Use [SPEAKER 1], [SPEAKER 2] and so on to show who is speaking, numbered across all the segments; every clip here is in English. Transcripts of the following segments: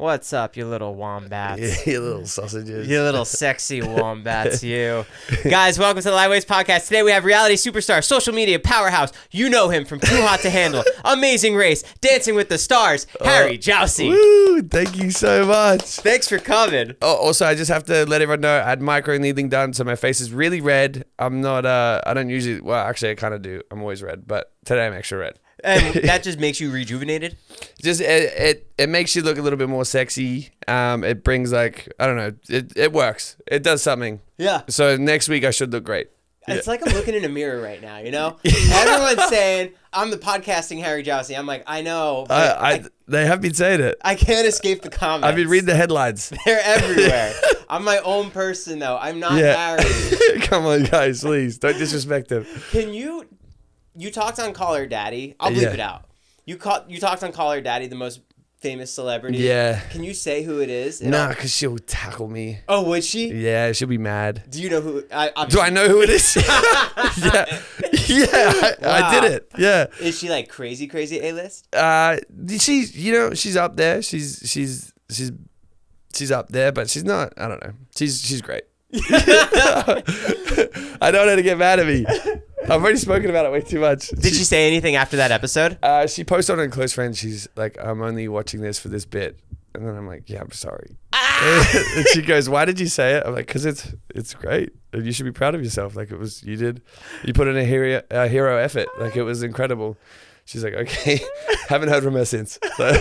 [SPEAKER 1] What's up, you little wombats?
[SPEAKER 2] You little sausages.
[SPEAKER 1] You little sexy wombats, you. Guys, welcome to the Lightweights Podcast. Today we have reality superstar, social media powerhouse. You know him from Too Hot to Handle, Amazing Race, Dancing with the Stars, Harry Jowsey.
[SPEAKER 2] Woo! Thank you so much.
[SPEAKER 1] Thanks for coming.
[SPEAKER 2] Oh, also, I just have to let everyone know I had micro needling done, so my face is really red. I'm not, I don't usually, well, actually, I kind of do. I'm always red, but today I'm extra red.
[SPEAKER 1] And that just makes you rejuvenated?
[SPEAKER 2] Just it makes you look a little bit more sexy. It brings like, I don't know, it works. It does something.
[SPEAKER 1] Yeah.
[SPEAKER 2] So next week I should look great.
[SPEAKER 1] It's like I'm looking in a mirror right now, you know? Everyone's saying, I'm the podcasting Harry Jowsey. I'm like, I know. But
[SPEAKER 2] they have been saying it.
[SPEAKER 1] I can't escape the comments.
[SPEAKER 2] I've been reading the headlines.
[SPEAKER 1] They're everywhere. I'm my own person, though. I'm not Harry.
[SPEAKER 2] Come on, guys, please. Don't disrespect him.
[SPEAKER 1] Can you talked on Call Her Daddy. I'll bleep it out. You talked on Call Her Daddy, the most famous celebrity.
[SPEAKER 2] Yeah.
[SPEAKER 1] Can you say who it is?
[SPEAKER 2] Nah, because she'll tackle me.
[SPEAKER 1] Oh, would she?
[SPEAKER 2] Yeah, she'll be mad.
[SPEAKER 1] Do you know who?
[SPEAKER 2] Do I know who it is? Yeah. Wow. I did it. Yeah.
[SPEAKER 1] Is she like crazy A-list?
[SPEAKER 2] She's up there. She's up there, but she's not. I don't know. She's great. I don't know how to get mad at me. I've already spoken about it way too much.
[SPEAKER 1] Did she say anything after that episode?
[SPEAKER 2] She posted on a close friend. She's like, I'm only watching this for this bit. And then I'm like, yeah, I'm sorry. And she goes, why did you say it? I'm like, because it's great. And you should be proud of yourself. Like you put in a hero effort. Like it was incredible. She's like, okay. Haven't heard from her since. So.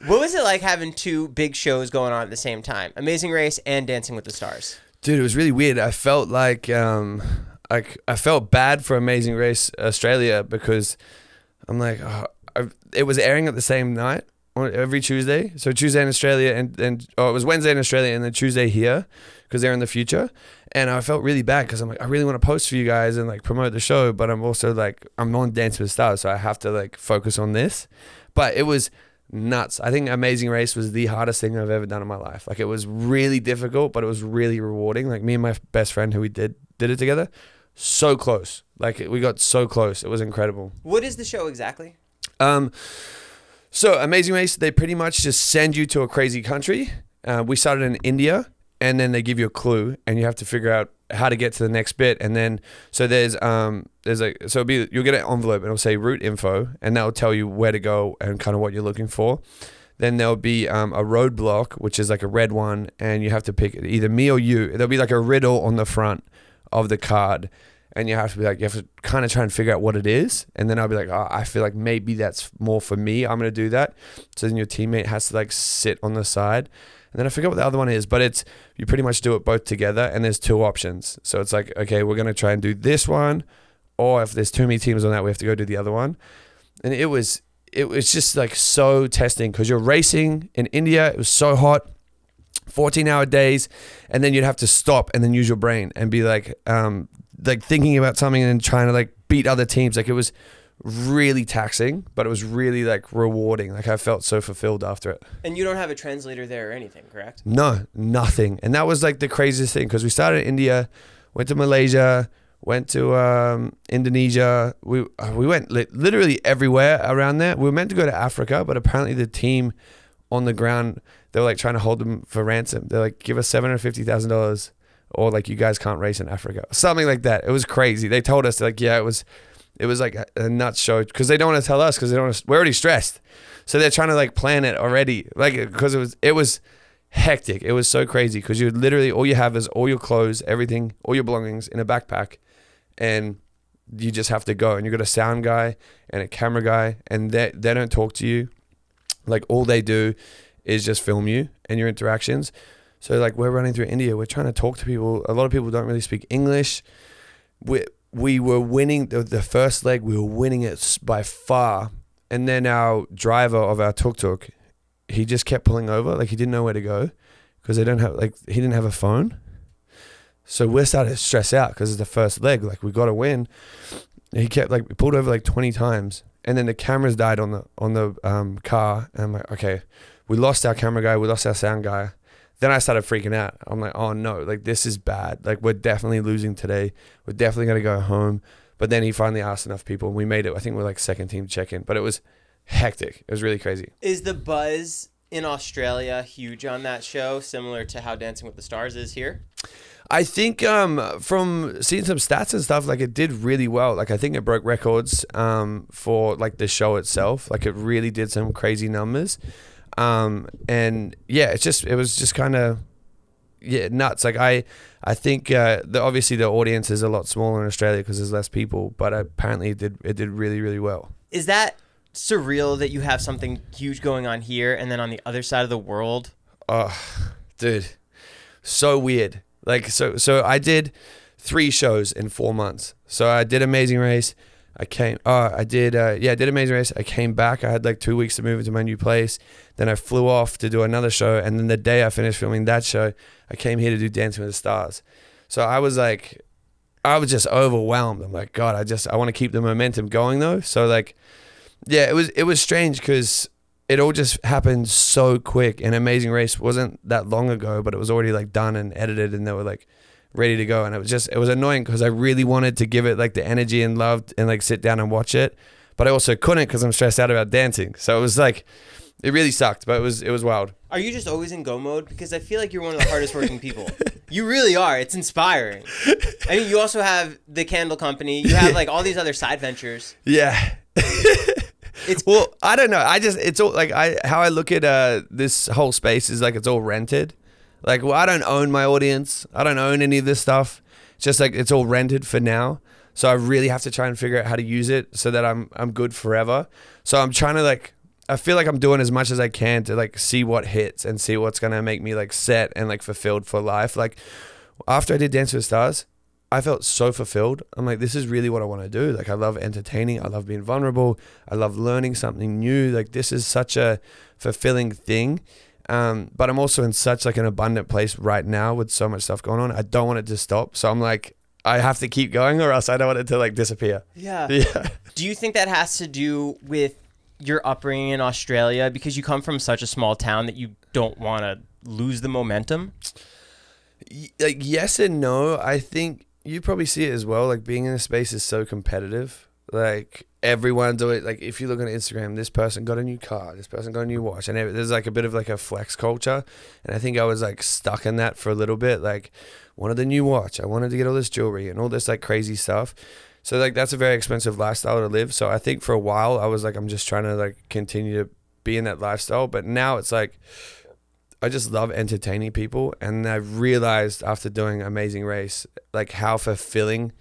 [SPEAKER 1] What was it like having two big shows going on at the same time? Amazing Race and Dancing with the Stars.
[SPEAKER 2] Dude, it was really weird. I felt like I felt bad for Amazing Race Australia because I'm like, it was airing at the same night every Tuesday. So Tuesday in Australia and it was Wednesday in Australia and then Tuesday here because they're in the future. And I felt really bad because I'm like, I really want to post for you guys and like promote the show, but I'm also like, I'm on Dancing with the Stars, so I have to like focus on this. But it was nuts. I think Amazing Race was the hardest thing I've ever done in my life. Like it was really difficult, but it was really rewarding. Like me and my best friend who we did it together. So close. Like we got so close. It was incredible.
[SPEAKER 1] What is the show exactly?
[SPEAKER 2] So Amazing Race, they pretty much just send you to a crazy country. We started in India and then they give you a clue and you have to figure out how to get to the next bit. And then, so you'll get an envelope and it'll say route info and that'll tell you where to go and kind of what you're looking for. Then there'll be a roadblock, which is like a red one. And you have to pick either me or you. There'll be like a riddle on the front of the card. And you have to kind of try and figure out what it is. And then I'll be like, oh, I feel like maybe that's more for me. I'm going to do that. So then your teammate has to like sit on the side. And then I forget what the other one is, but you pretty much do it both together and there's two options. So it's like, okay, we're going to try and do this one. Or if there's too many teams on that, we have to go do the other one. And it was just like so testing because you're racing in India. It was so hot. 14-hour days, and then you'd have to stop and then use your brain and be like thinking about something and then trying to like beat other teams. Like it was really taxing, but it was really like rewarding. Like I felt so fulfilled after it.
[SPEAKER 1] And you don't have a translator there or anything, correct?
[SPEAKER 2] No, nothing. And that was like the craziest thing because we started in India, went to Malaysia, went to Indonesia. We went literally everywhere around there. We were meant to go to Africa, but apparently the team on the ground, they were like trying to hold them for ransom. They're like, give us $750,000 or like you guys can't race in Africa. Something like that. It was crazy. They told us like, yeah, it was like a nuts show because they don't want to tell us because we're already stressed. So they're trying to like plan it already. Like, because it was hectic. It was so crazy because you literally, all you have is all your clothes, everything, all your belongings in a backpack and you just have to go. And you got a sound guy and a camera guy and they don't talk to you. Like all they do is just film you and your interactions. So like we're running through India, we're trying to talk to people. A lot of people don't really speak English. We were winning the first leg. We were winning it by far. And then our driver of our tuk-tuk, he just kept pulling over. Like he didn't know where to go because he didn't have a phone. So we're starting to stress out because it's the first leg. Like we got to win. And he kept we pulled over like 20 times. And then the cameras died on the car. And I'm like, okay, we lost our camera guy. We lost our sound guy. Then I started freaking out. I'm like, oh no, like this is bad. Like we're definitely losing today. We're definitely going to go home. But then he finally asked enough people and we made it. I think we're like second team check-in. But it was hectic. It was really crazy.
[SPEAKER 1] Is the buzz in Australia huge on that show, similar to how Dancing with the Stars is here?
[SPEAKER 2] I think from seeing some stats and stuff, like it did really well. Like I think it broke records for like the show itself. Like it really did some crazy numbers. And yeah, it was just kind of nuts. Like I think obviously the audience is a lot smaller in Australia because there's less people, but apparently it did really, really well.
[SPEAKER 1] Is that surreal that you have something huge going on here and then on the other side of the world?
[SPEAKER 2] Oh, dude, so weird. Like so I did 3 shows in 4 months. So I did Amazing Race. I did Amazing Race. I came back. I had like 2 weeks to move into my new place. Then I flew off to do another show. And then the day I finished filming that show, I came here to do Dancing with the Stars. So I was just overwhelmed. I'm like, God, I want to keep the momentum going though. So like, yeah, it was strange because it all just happened so quick. And Amazing Race wasn't that long ago, but it was already like done and edited and they were like ready to go. And it was annoying because I really wanted to give it like the energy and love and like sit down and watch it. But I also couldn't because I'm stressed out about dancing. So it was like, it really sucked, but it was wild.
[SPEAKER 1] Are you just always in go mode? Because I feel like you're one of the hardest working people. You really are. It's inspiring. I mean, you also have the candle company. You have like all these other side ventures.
[SPEAKER 2] Yeah. Well, I don't know. It's all like how I look at this whole space is like it's all rented. Like, well, I don't own my audience. I don't own any of this stuff. It's just like it's all rented for now. So I really have to try and figure out how to use it so that I'm good forever. So I'm trying to like, I feel like I'm doing as much as I can to like see what hits and see what's gonna make me like set and like fulfilled for life. Like after I did Dance with the Stars, I felt so fulfilled. I'm like, this is really what I want to do. Like I love entertaining. I love being vulnerable. I love learning something new. Like this is such a fulfilling thing. But I'm also in such like an abundant place right now with so much stuff going on. I don't want it to stop. So I'm like, I have to keep going or else I don't want it to like disappear.
[SPEAKER 1] Yeah.
[SPEAKER 2] Yeah.
[SPEAKER 1] Do you think that has to do with your upbringing in Australia because you come from such a small town that you don't want to lose the momentum?
[SPEAKER 2] Like yes and no. I think you probably see it as well. Like being in a space is so competitive. Like everyone's always like, if you look on Instagram, this person got a new car, this person got a new watch, and there's like a bit of like a flex culture. And I think I was like stuck in that for a little bit. Like wanted the new watch, I wanted to get all this jewelry and all this like crazy stuff. So like that's a very expensive lifestyle to live. So I think for a while I was like, I'm just trying to like continue to be in that lifestyle. But now it's like, I just love entertaining people. And I realized after doing Amazing Race, like how fulfilling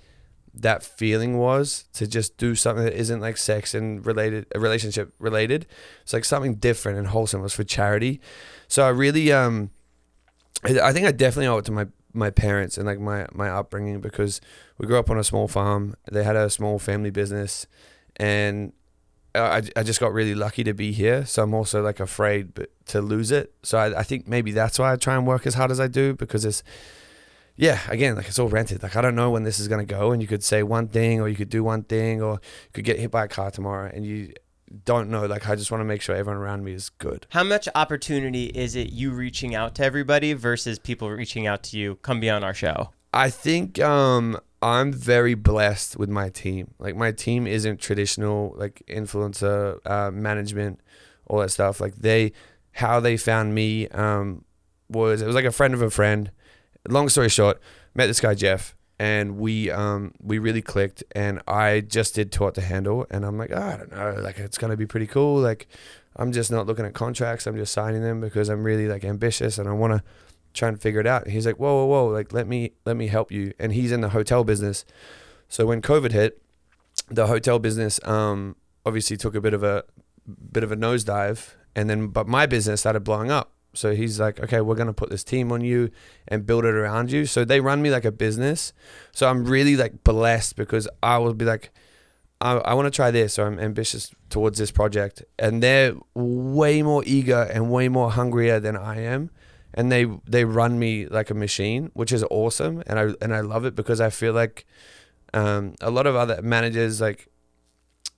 [SPEAKER 2] that feeling was to just do something that isn't like sex and relationship related. It's like something different and wholesome. It was for charity. So I really, I think I definitely owe it to my parents and like my upbringing because we grew up on a small farm. They had a small family business and I just got really lucky to be here. So I'm also like afraid to lose it. So I think maybe that's why I try and work as hard as I do because it's, yeah, again, like it's all rented. Like I don't know when this is going to go and you could say one thing or you could do one thing or you could get hit by a car tomorrow and you don't know. Like I just want to make sure everyone around me is good.
[SPEAKER 1] How much opportunity is it you reaching out to everybody versus people reaching out to you, come be on our show?
[SPEAKER 2] I think I'm very blessed with my team. Like my team isn't traditional like influencer management, all that stuff. Like how they found me was like a friend of a friend. Long story short, met this guy Jeff and we really clicked and I just did Too Hot to Handle and I'm like, I don't know, like it's gonna be pretty cool. Like I'm just not looking at contracts, I'm just signing them because I'm really like ambitious and I want to try and figure it out. And he's like, whoa, like let me help you. And he's in the hotel business. So when COVID hit, the hotel business obviously took a bit of a nosedive but my business started blowing up. So he's like, okay, we're going to put this team on you and build it around you. So they run me like a business. So I'm really like blessed because I will be like, I want to try this or I'm ambitious towards this project. And they're way more eager and way more hungrier than I am. And they run me like a machine, which is awesome. And I love it because I feel like a lot of other managers, like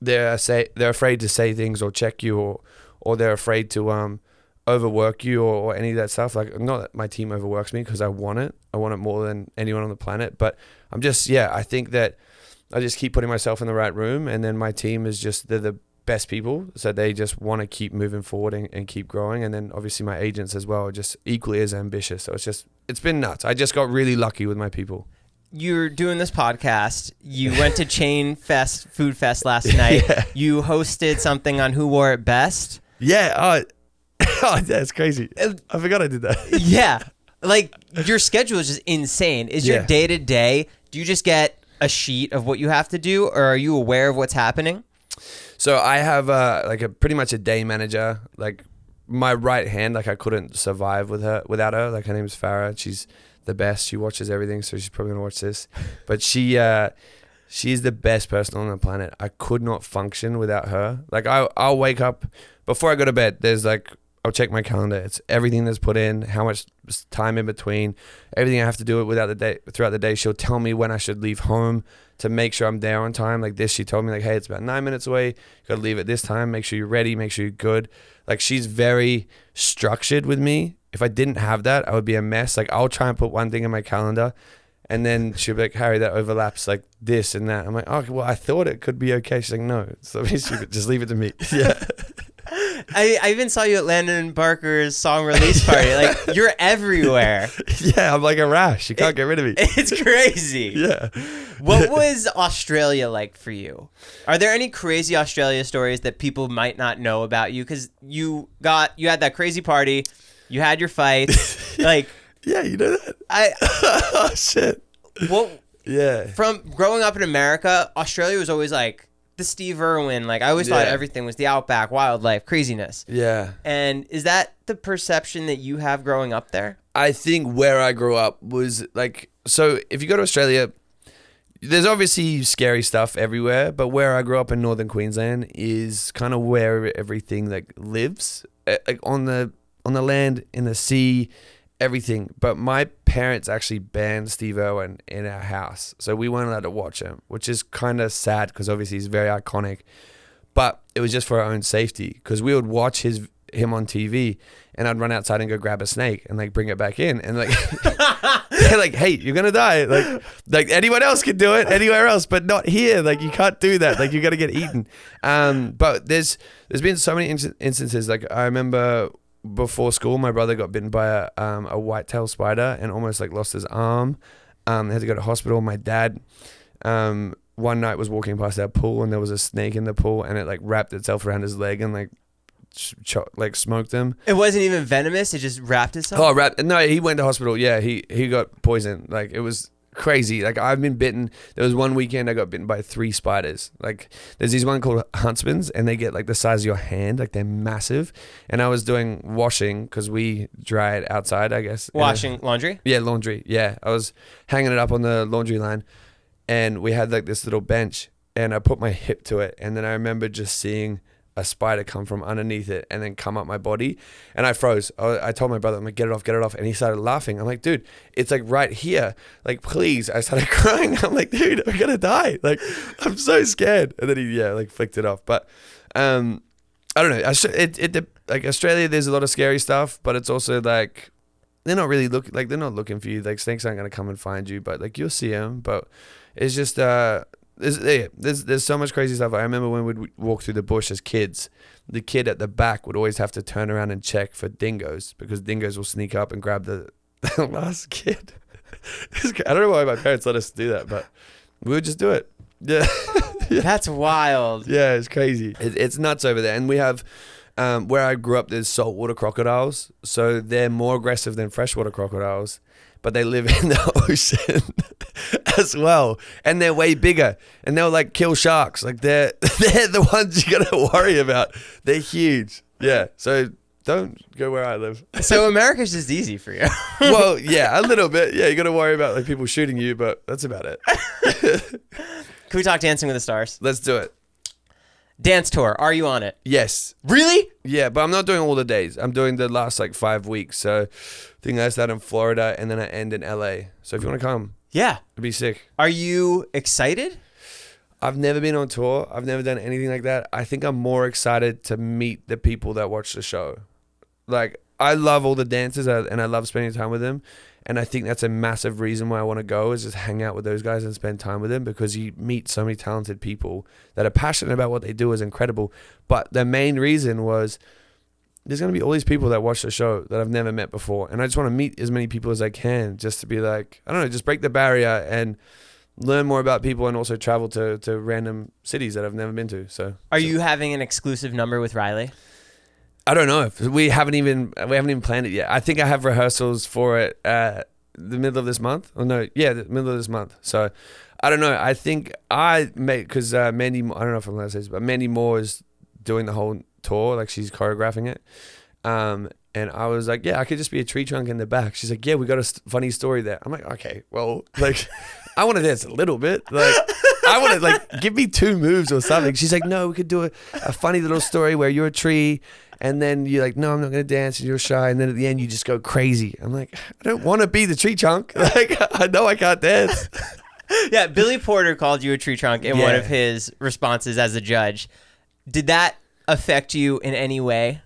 [SPEAKER 2] they're afraid to say things or check you or they're afraid to overwork you or any of that stuff. Like not that my team overworks me because I want it more than anyone on the planet, but I'm just I think that I just keep putting myself in the right room and then my team is just they're the best people. So they just want to keep moving forward and keep growing. And then obviously my agents as well are just equally as ambitious. So it's been nuts. I just got really lucky with my people.
[SPEAKER 1] You're doing this podcast. You went to Chain Fest, Food Fest last night.
[SPEAKER 2] Yeah.
[SPEAKER 1] You hosted something on Who Wore It Best.
[SPEAKER 2] Yeah. Oh, that's crazy. I forgot I did that.
[SPEAKER 1] Yeah. Like, your schedule is just insane. Is your day-to-day, do you just get a sheet of what you have to do, or are you aware of what's happening?
[SPEAKER 2] So I have pretty much a day manager. Like, my right hand, like I couldn't survive without her. Like, her name's Farah. She's the best. She watches everything, so she's probably gonna watch this. But she's the best person on the planet. I could not function without her. Like, I'll wake up before I go to bed. There's like, I'll check my calendar. It's everything that's put in, how much time in between, everything I have to do throughout the day. She'll tell me when I should leave home to make sure I'm there on time. Like this, she told me like, hey, it's about 9 minutes away. You got to leave at this time. Make sure you're ready. Make sure you're good. Like, she's very structured with me. If I didn't have that, I would be a mess. Like, I'll try and put one thing in my calendar, and then she'll be like, Harry, that overlaps like this and that. I'm like, oh, well, I thought it could be okay. She's like, no, so just leave it to me. Yeah.
[SPEAKER 1] I even saw you at Landon Barker's song release party. Like, you're everywhere.
[SPEAKER 2] Yeah, I'm like a rash. You can't get rid of me.
[SPEAKER 1] It's crazy.
[SPEAKER 2] Yeah.
[SPEAKER 1] What was Australia like for you? Are there any crazy Australia stories that people might not know about you? Because you had that crazy party, you had your fight. Like,
[SPEAKER 2] yeah, you know that. Oh shit.
[SPEAKER 1] Well,
[SPEAKER 2] yeah.
[SPEAKER 1] From growing up in America, Australia was always like the Steve Irwin. Like, I always thought everything was the outback, wildlife, craziness.
[SPEAKER 2] Yeah.
[SPEAKER 1] And is that the perception that you have growing up there?
[SPEAKER 2] I think where I grew up was like, so if you go to Australia, there's obviously scary stuff everywhere, but where I grew up in northern Queensland is kind of where everything like lives, like on the land, in the sea, everything. But my parents actually banned Steve Irwin in our house, so we weren't allowed to watch him, which is kind of sad because obviously he's very iconic. But it was just for our own safety, because we would watch him on TV, and I'd run outside and go grab a snake and like bring it back in, and like they're like, hey, you're gonna die. Like anyone else can do it anywhere else, but not here. Like, you can't do that. Like, you're gonna get eaten. But there's been so many instances. Like, I remember before school, my brother got bitten by a white-tailed spider and almost like lost his arm. They had to go to hospital. My dad one night was walking past our pool, and there was a snake in the pool, and it like wrapped itself around his leg and like smoked him.
[SPEAKER 1] It wasn't even venomous. It just wrapped itself.
[SPEAKER 2] Oh, no, he went to hospital. Yeah, he got poisoned. Like, it was crazy. Like, I've been bitten. There was one weekend I got bitten by 3 spiders. Like, there's these one called huntsmans, and they get like the size of your hand. Like, they're massive. And I was doing washing because we dry it outside, I guess.
[SPEAKER 1] Washing laundry?
[SPEAKER 2] Yeah, laundry. Yeah, I was hanging it up on the laundry line, and we had like this little bench, and I put my hip to it, and then I remember just seeing a spider come from underneath it and then come up my body, and I froze. I told my brother, I'm like, get it off, and he started laughing. I'm like, dude, it's like right here, like, please. I started crying. I'm like, dude, I'm gonna die. Like, I'm so scared. And then he like flicked it off. But I don't know. Like, Australia, there's a lot of scary stuff, but it's also like they're not really they're not looking for you. Like, snakes aren't gonna come and find you, but like, you'll see them. But it's just there's so much crazy stuff. I remember when we'd walk through the bush as kids, the kid at the back would always have to turn around and check for dingoes, because dingoes will sneak up and grab the last kid. I don't know why my parents let us do that, but we would just do it. Yeah.
[SPEAKER 1] That's wild.
[SPEAKER 2] Yeah, it's crazy. It's nuts over there. And we have, where I grew up, there's saltwater crocodiles. So they're more aggressive than freshwater crocodiles, but they live in the ocean as well. And they're way bigger, and they'll like kill sharks. Like, they're the ones you gotta worry about. They're huge. Yeah. So don't go where I live.
[SPEAKER 1] So America's just easy for you.
[SPEAKER 2] Well, yeah, a little bit. Yeah, you gotta worry about like people shooting you, but that's about it.
[SPEAKER 1] Can we talk Dancing with the Stars?
[SPEAKER 2] Let's do it.
[SPEAKER 1] Dance tour. Are you on it?
[SPEAKER 2] Yes.
[SPEAKER 1] Really?
[SPEAKER 2] Yeah, but I'm not doing all the days. I'm doing the last like 5 weeks. So I think I start in Florida and then I end in LA. So if you want to come,
[SPEAKER 1] yeah,
[SPEAKER 2] it'd be sick.
[SPEAKER 1] Are you excited?
[SPEAKER 2] I've never been on tour. I've never done anything like that. I think I'm more excited to meet the people that watch the show. Like, I love all the dancers and I love spending time with them. And I think that's a massive reason why I want to go, is just hang out with those guys and spend time with them, because you meet so many talented people that are passionate about what they do is incredible. But the main reason was there's going to be all these people that watch the show that I've never met before. And I just want to meet as many people as I can, just to be like, I don't know, just break the barrier and learn more about people, and also travel to random cities that I've never been to. So
[SPEAKER 1] Are you having an exclusive number with Riley?
[SPEAKER 2] I don't know. If we haven't even planned it yet. I think I have rehearsals for it the middle of this month. Oh no, yeah, the middle of this month. So I don't know. I think because Mandy, I don't know if I'm allowed to say this, but Mandy Moore is doing the whole tour, like she's choreographing it. And I was like, yeah, I could just be a tree trunk in the back. She's like, yeah, we got a funny story there. I'm like, okay, well, like, I want to dance a little bit. Like, I want to, like, give me 2 moves or something. She's like, no, we could do a funny little story where you're a tree, and then you're like, no, I'm not going to dance, and you're shy, and then at the end you just go crazy. I'm like, I don't want to be the tree trunk. Like, I know I can't dance.
[SPEAKER 1] Yeah, Billy Porter called you a tree trunk in one of his responses as a judge. Did that affect you in any way?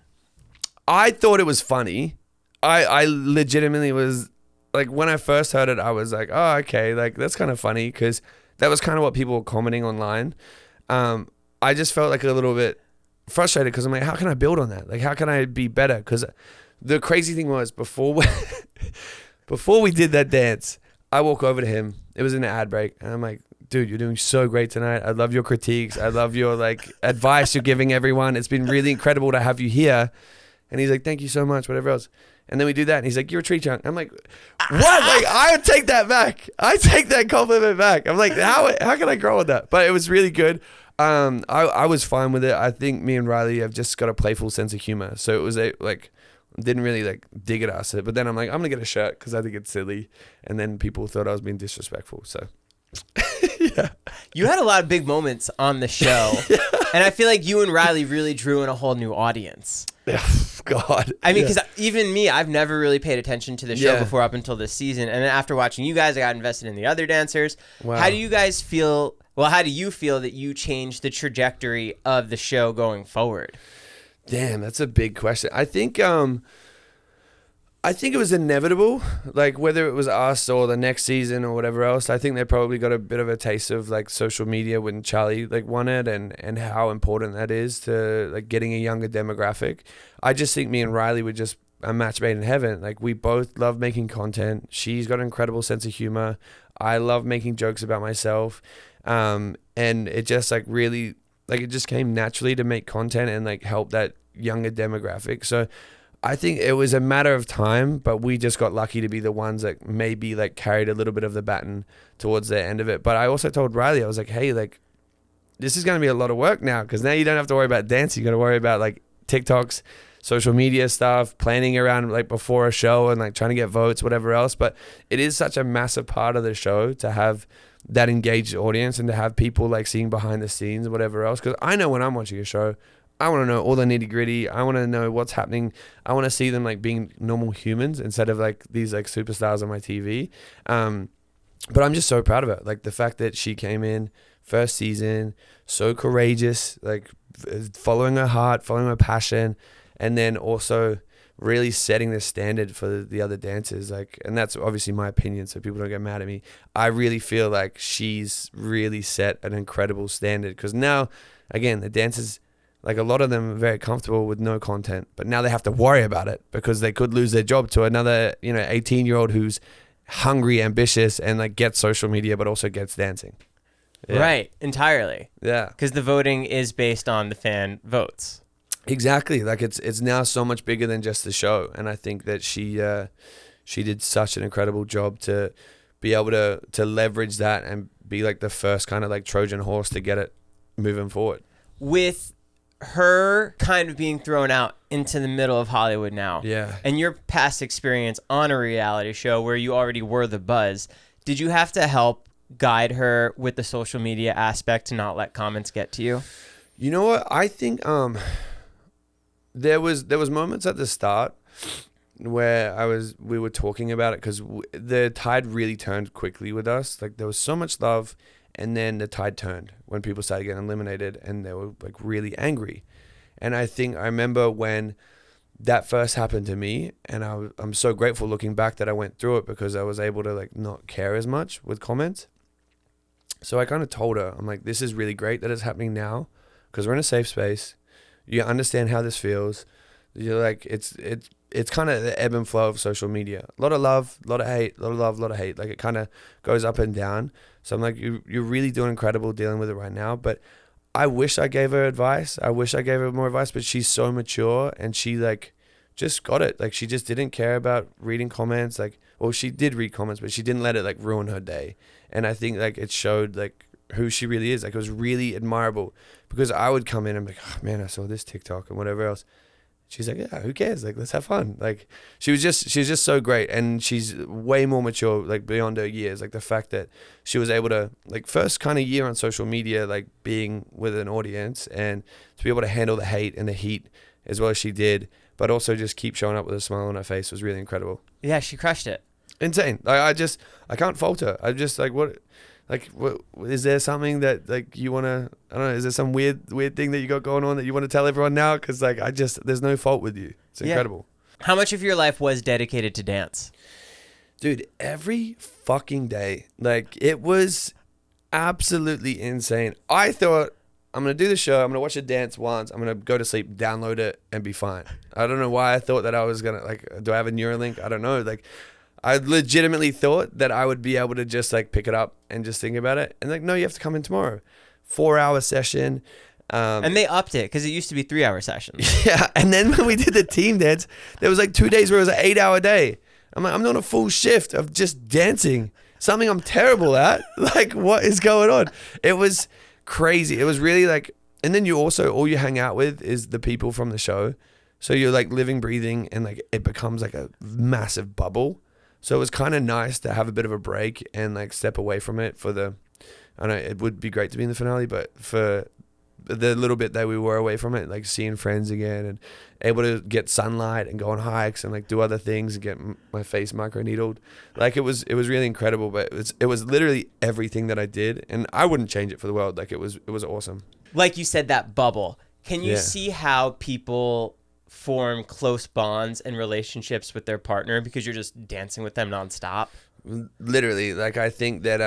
[SPEAKER 2] I thought it was funny. I legitimately was, like, when I first heard it, I was like, oh, okay, like, that's kind of funny, because that was kind of what people were commenting online. I just felt like a little bit frustrated, because I'm like, how can I build on that? Like, how can I be better? Because the crazy thing was, before we did that dance, I walk over to him. It was in an ad break, and I'm like, dude, you're doing so great tonight. I love your critiques. I love your, like, advice you're giving everyone. It's been really incredible to have you here. And he's like, thank you so much, whatever else. And then we do that, and he's like, you're a tree trunk. I'm like, what? Like, I take that back. I take that compliment back. I'm like, how can I grow with that? But it was really good. I was fine with it. I think me and Riley have just got a playful sense of humor. So it was like, didn't really like dig at us. But then I'm like, I'm going to get a shirt because I think it's silly. And then people thought I was being disrespectful. So yeah.
[SPEAKER 1] You had a lot of big moments on the show. Yeah. And I feel like you and Riley really drew in a whole new audience.
[SPEAKER 2] God.
[SPEAKER 1] I mean, because even me, I've never really paid attention to the show before up until this season. And then after watching you guys, I got invested in the other dancers. Wow. How do you guys feel? Well, how do you feel that you changed the trajectory of the show going forward?
[SPEAKER 2] Damn, that's a big question. I think it was inevitable, like whether it was us or the next season or whatever else. I think they probably got a bit of a taste of like social media when Charlie like won it, and how important that is to like getting a younger demographic. I just think me and Riley were just a match made in heaven. Like, we both love making content. She's got an incredible sense of humor. I love making jokes about myself. And it just like really, like, it just came naturally to make content and like help that younger demographic. So I think it was a matter of time, but we just got lucky to be the ones that maybe like carried a little bit of the baton towards the end of it. But I also told Riley, I was like, hey, like, this is going to be a lot of work now, because now you don't have to worry about dancing. You got to worry about like TikToks, social media stuff, planning around like before a show and like trying to get votes, whatever else. But it is such a massive part of the show to have that engaged audience and to have people like seeing behind the scenes, whatever else. Because I know when I'm watching a show, I want to know all the nitty gritty. I want to know what's happening. I want to see them like being normal humans instead of like these like superstars on my TV. But I'm just so proud of it. Like the fact that she came in first season, so courageous, like following her heart, following her passion, and then also really setting the standard for the other dancers. Like, and that's obviously my opinion, so people don't get mad at me. I really feel like she's really set an incredible standard, because now, again, the dancers, like a lot of them are very comfortable with no content, but now they have to worry about it because they could lose their job to another, 18-year-old who's hungry, ambitious, and like gets social media, but also gets dancing. Yeah.
[SPEAKER 1] Right. Entirely.
[SPEAKER 2] Yeah.
[SPEAKER 1] Because the voting is based on the fan votes.
[SPEAKER 2] Exactly. Like it's now so much bigger than just the show. And I think that she did such an incredible job to be able to leverage that and be like the first kind of like Trojan horse to get it moving forward.
[SPEAKER 1] With her kind of being thrown out into the middle of Hollywood now.
[SPEAKER 2] Yeah.
[SPEAKER 1] And your past experience on a reality show where you already were the buzz, did you have to help guide her with the social media aspect to not let comments get to you?
[SPEAKER 2] You know what? I think there was moments at the start where we were talking about it, because the tide really turned quickly with us. Like, there was so much love, and then the tide turned when people started getting eliminated, and they were like really angry. And I remember when that first happened to me, and I'm so grateful looking back that I went through it, because I was able to like not care as much with comments. So I kind of told her, I'm like, this is really great that it's happening now, because we're in a safe space. You understand how this feels. You're like, it's kind of the ebb and flow of social media. A lot of love, a lot of hate, a lot of love, a lot of hate. Like, it kind of goes up and down. So I'm like, you're really doing incredible dealing with it right now. But I wish I gave her advice. I wish I gave her more advice, but she's so mature, and she like just got it. Like, she just didn't care about reading comments. Like, well, she did read comments, but she didn't let it like ruin her day. And I think like it showed like who she really is. Like, it was really admirable, because I would come in and be like, oh man, I saw this TikTok and whatever else. She's like, yeah, who cares? Like, let's have fun. Like, she was just so great. And she's way more mature, like beyond her years. Like, the fact that she was able to, like, first kind of year on social media, like being with an audience, and to be able to handle the hate and the heat as well as she did, but also just keep showing up with a smile on her face, was really incredible.
[SPEAKER 1] Yeah, she crushed it.
[SPEAKER 2] Insane. Like, I can't fault her. I'm just like, what is there something that like you want to, I don't know, is there some weird thing that you got going on that you want to tell everyone now? Because like, there's no fault with you. It's incredible.
[SPEAKER 1] How much of your life was dedicated to dance?
[SPEAKER 2] Dude, every fucking day. Like, it was absolutely insane. I thought, I'm going to do the show, I'm going to watch it dance once, I'm going to go to sleep, download it, and be fine. I don't know why I thought that I was going to, like, do I have a Neuralink? I don't know. Like, I legitimately thought that I would be able to just like pick it up and just think about it. And like, no, you have to come in tomorrow. 4-hour session.
[SPEAKER 1] And they upped it, because it used to be 3-hour sessions.
[SPEAKER 2] Yeah. And then when we did the team dance, there was like 2 days where it was an 8-hour day. I'm like, I'm doing a full shift of just dancing, something I'm terrible at. Like, what is going on? It was crazy. It was really like, and then you also, all you hang out with is the people from the show. So you're like living, breathing, and like it becomes like a massive bubble. So it was kind of nice to have a bit of a break and like step away from it for the, I know it would be great to be in the finale, but for the little bit that we were away from it, like seeing friends again and able to get sunlight and go on hikes and like do other things and get my face microneedled. Like, it was really incredible, but it was literally everything that I did, and I wouldn't change it for the world. Like, it was awesome.
[SPEAKER 1] Like you said, that bubble. Can you see how people form close bonds and relationships with their partner because you're just dancing with them nonstop?
[SPEAKER 2] Literally, like, I think that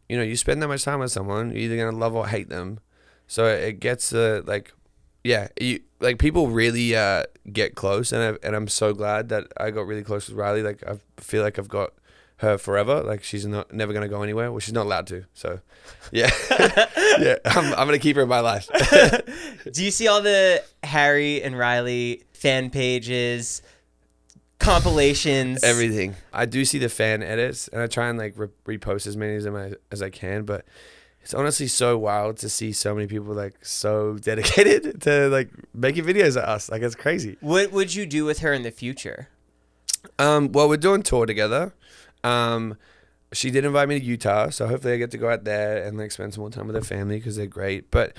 [SPEAKER 2] you spend that much time with someone, you're either gonna love or hate them. So it gets people really get close, and I'm so glad that I got really close with Riley. Like, I feel like I've got her forever. Like, she's never gonna go anywhere. Well, she's not allowed to. So, yeah, yeah, I'm gonna keep her in my life.
[SPEAKER 1] Do you see all the Harry and Riley fan pages, compilations,
[SPEAKER 2] everything? I do see the fan edits, and I try and like repost as many of them as I can. But it's honestly so wild to see so many people like so dedicated to like making videos of us. Like, it's crazy.
[SPEAKER 1] What would you do with her in the future?
[SPEAKER 2] Well, we're doing tour together. She did invite me to Utah, so hopefully I get to go out there and like spend some more time with her family, because they're great. But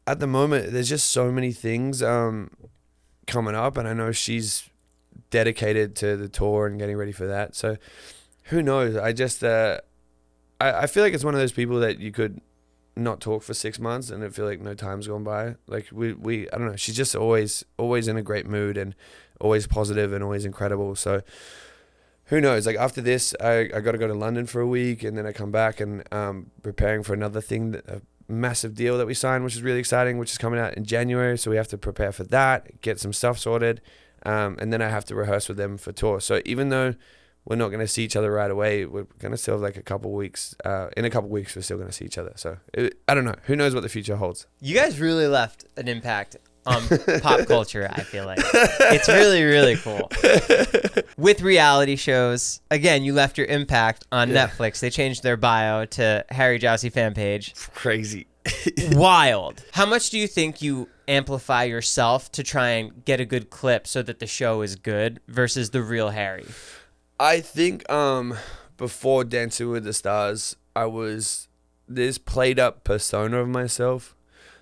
[SPEAKER 2] at the moment, there's just so many things coming up, and I know she's dedicated to the tour and getting ready for that. So who knows? I just I feel like it's one of those people that you could not talk for 6 months and I feel like no time's gone by. Like, we I don't know. She's just always in a great mood and always positive and always incredible. So who knows? Like, after this, I got to go to London for a week, and then I come back and preparing for another thing, a massive deal that we signed, which is really exciting, which is coming out in January. So we have to prepare for that, get some stuff sorted, and then I have to rehearse with them for tour. So even though we're not going to see each other right away, we're going to still have like a couple weeks. In a couple weeks, we're still going to see each other. So I don't know. Who knows what the future holds?
[SPEAKER 1] You guys really left an impact on pop culture, I feel like. It's really, really cool. With reality shows, again, you left your impact on Netflix. They changed their bio to Harry Jowsey fan page.
[SPEAKER 2] Crazy.
[SPEAKER 1] Wild. How much do you think you amplify yourself to try and get a good clip so that the show is good versus the real Harry?
[SPEAKER 2] I think before Dancing with the Stars, I was this played up persona of myself.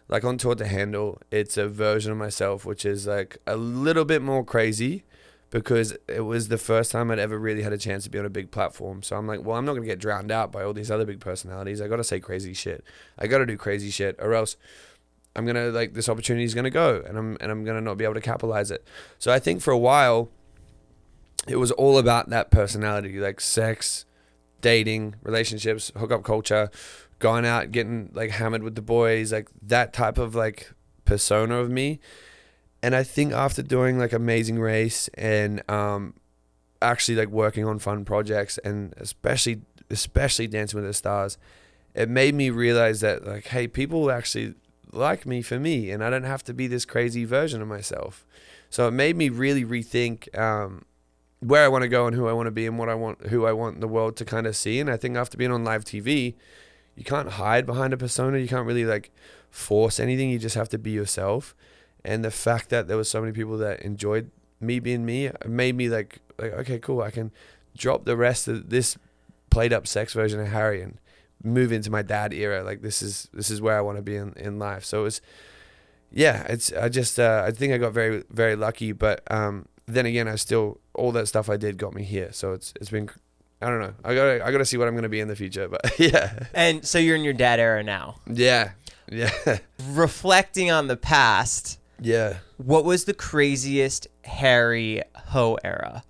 [SPEAKER 2] Like, on Tour to Handle, it's a version of myself which is like a little bit more crazy, because it was the first time I'd ever really had a chance to be on a big platform. So I'm like, well, I'm not going to get drowned out by all these other big personalities. I got to say crazy shit. I got to do crazy shit, or else I'm gonna like this opportunity is gonna go, and I'm gonna not be able to capitalize it. So I think for a while, it was all about that personality, like sex, dating, relationships, hookup culture, going out, getting like hammered with the boys, like that type of like persona of me. And I think after doing like Amazing Race and actually like working on fun projects, and especially Dancing with the Stars, it made me realize that like, hey, people actually like me for me, and I don't have to be this crazy version of myself. So it made me really rethink where I want to go and who I want to be and who I want the world to kind of see. And I think after being on live TV, you can't hide behind a persona. You can't really like force anything. You just have to be yourself. And the fact that there was so many people that enjoyed me being me made me like okay, cool. I can drop the rest of this played up sex version of Harry and move into my dad era. Like this is where I want to be in life. So it's I think I got very, very lucky, but then again, all that stuff I did got me here. So it's been, I don't know. I gotta see what I'm gonna be in the future, but yeah.
[SPEAKER 1] And so you're in your dad era now.
[SPEAKER 2] Yeah.
[SPEAKER 1] Reflecting on the past.
[SPEAKER 2] Yeah.
[SPEAKER 1] What was the craziest Harry Ho era?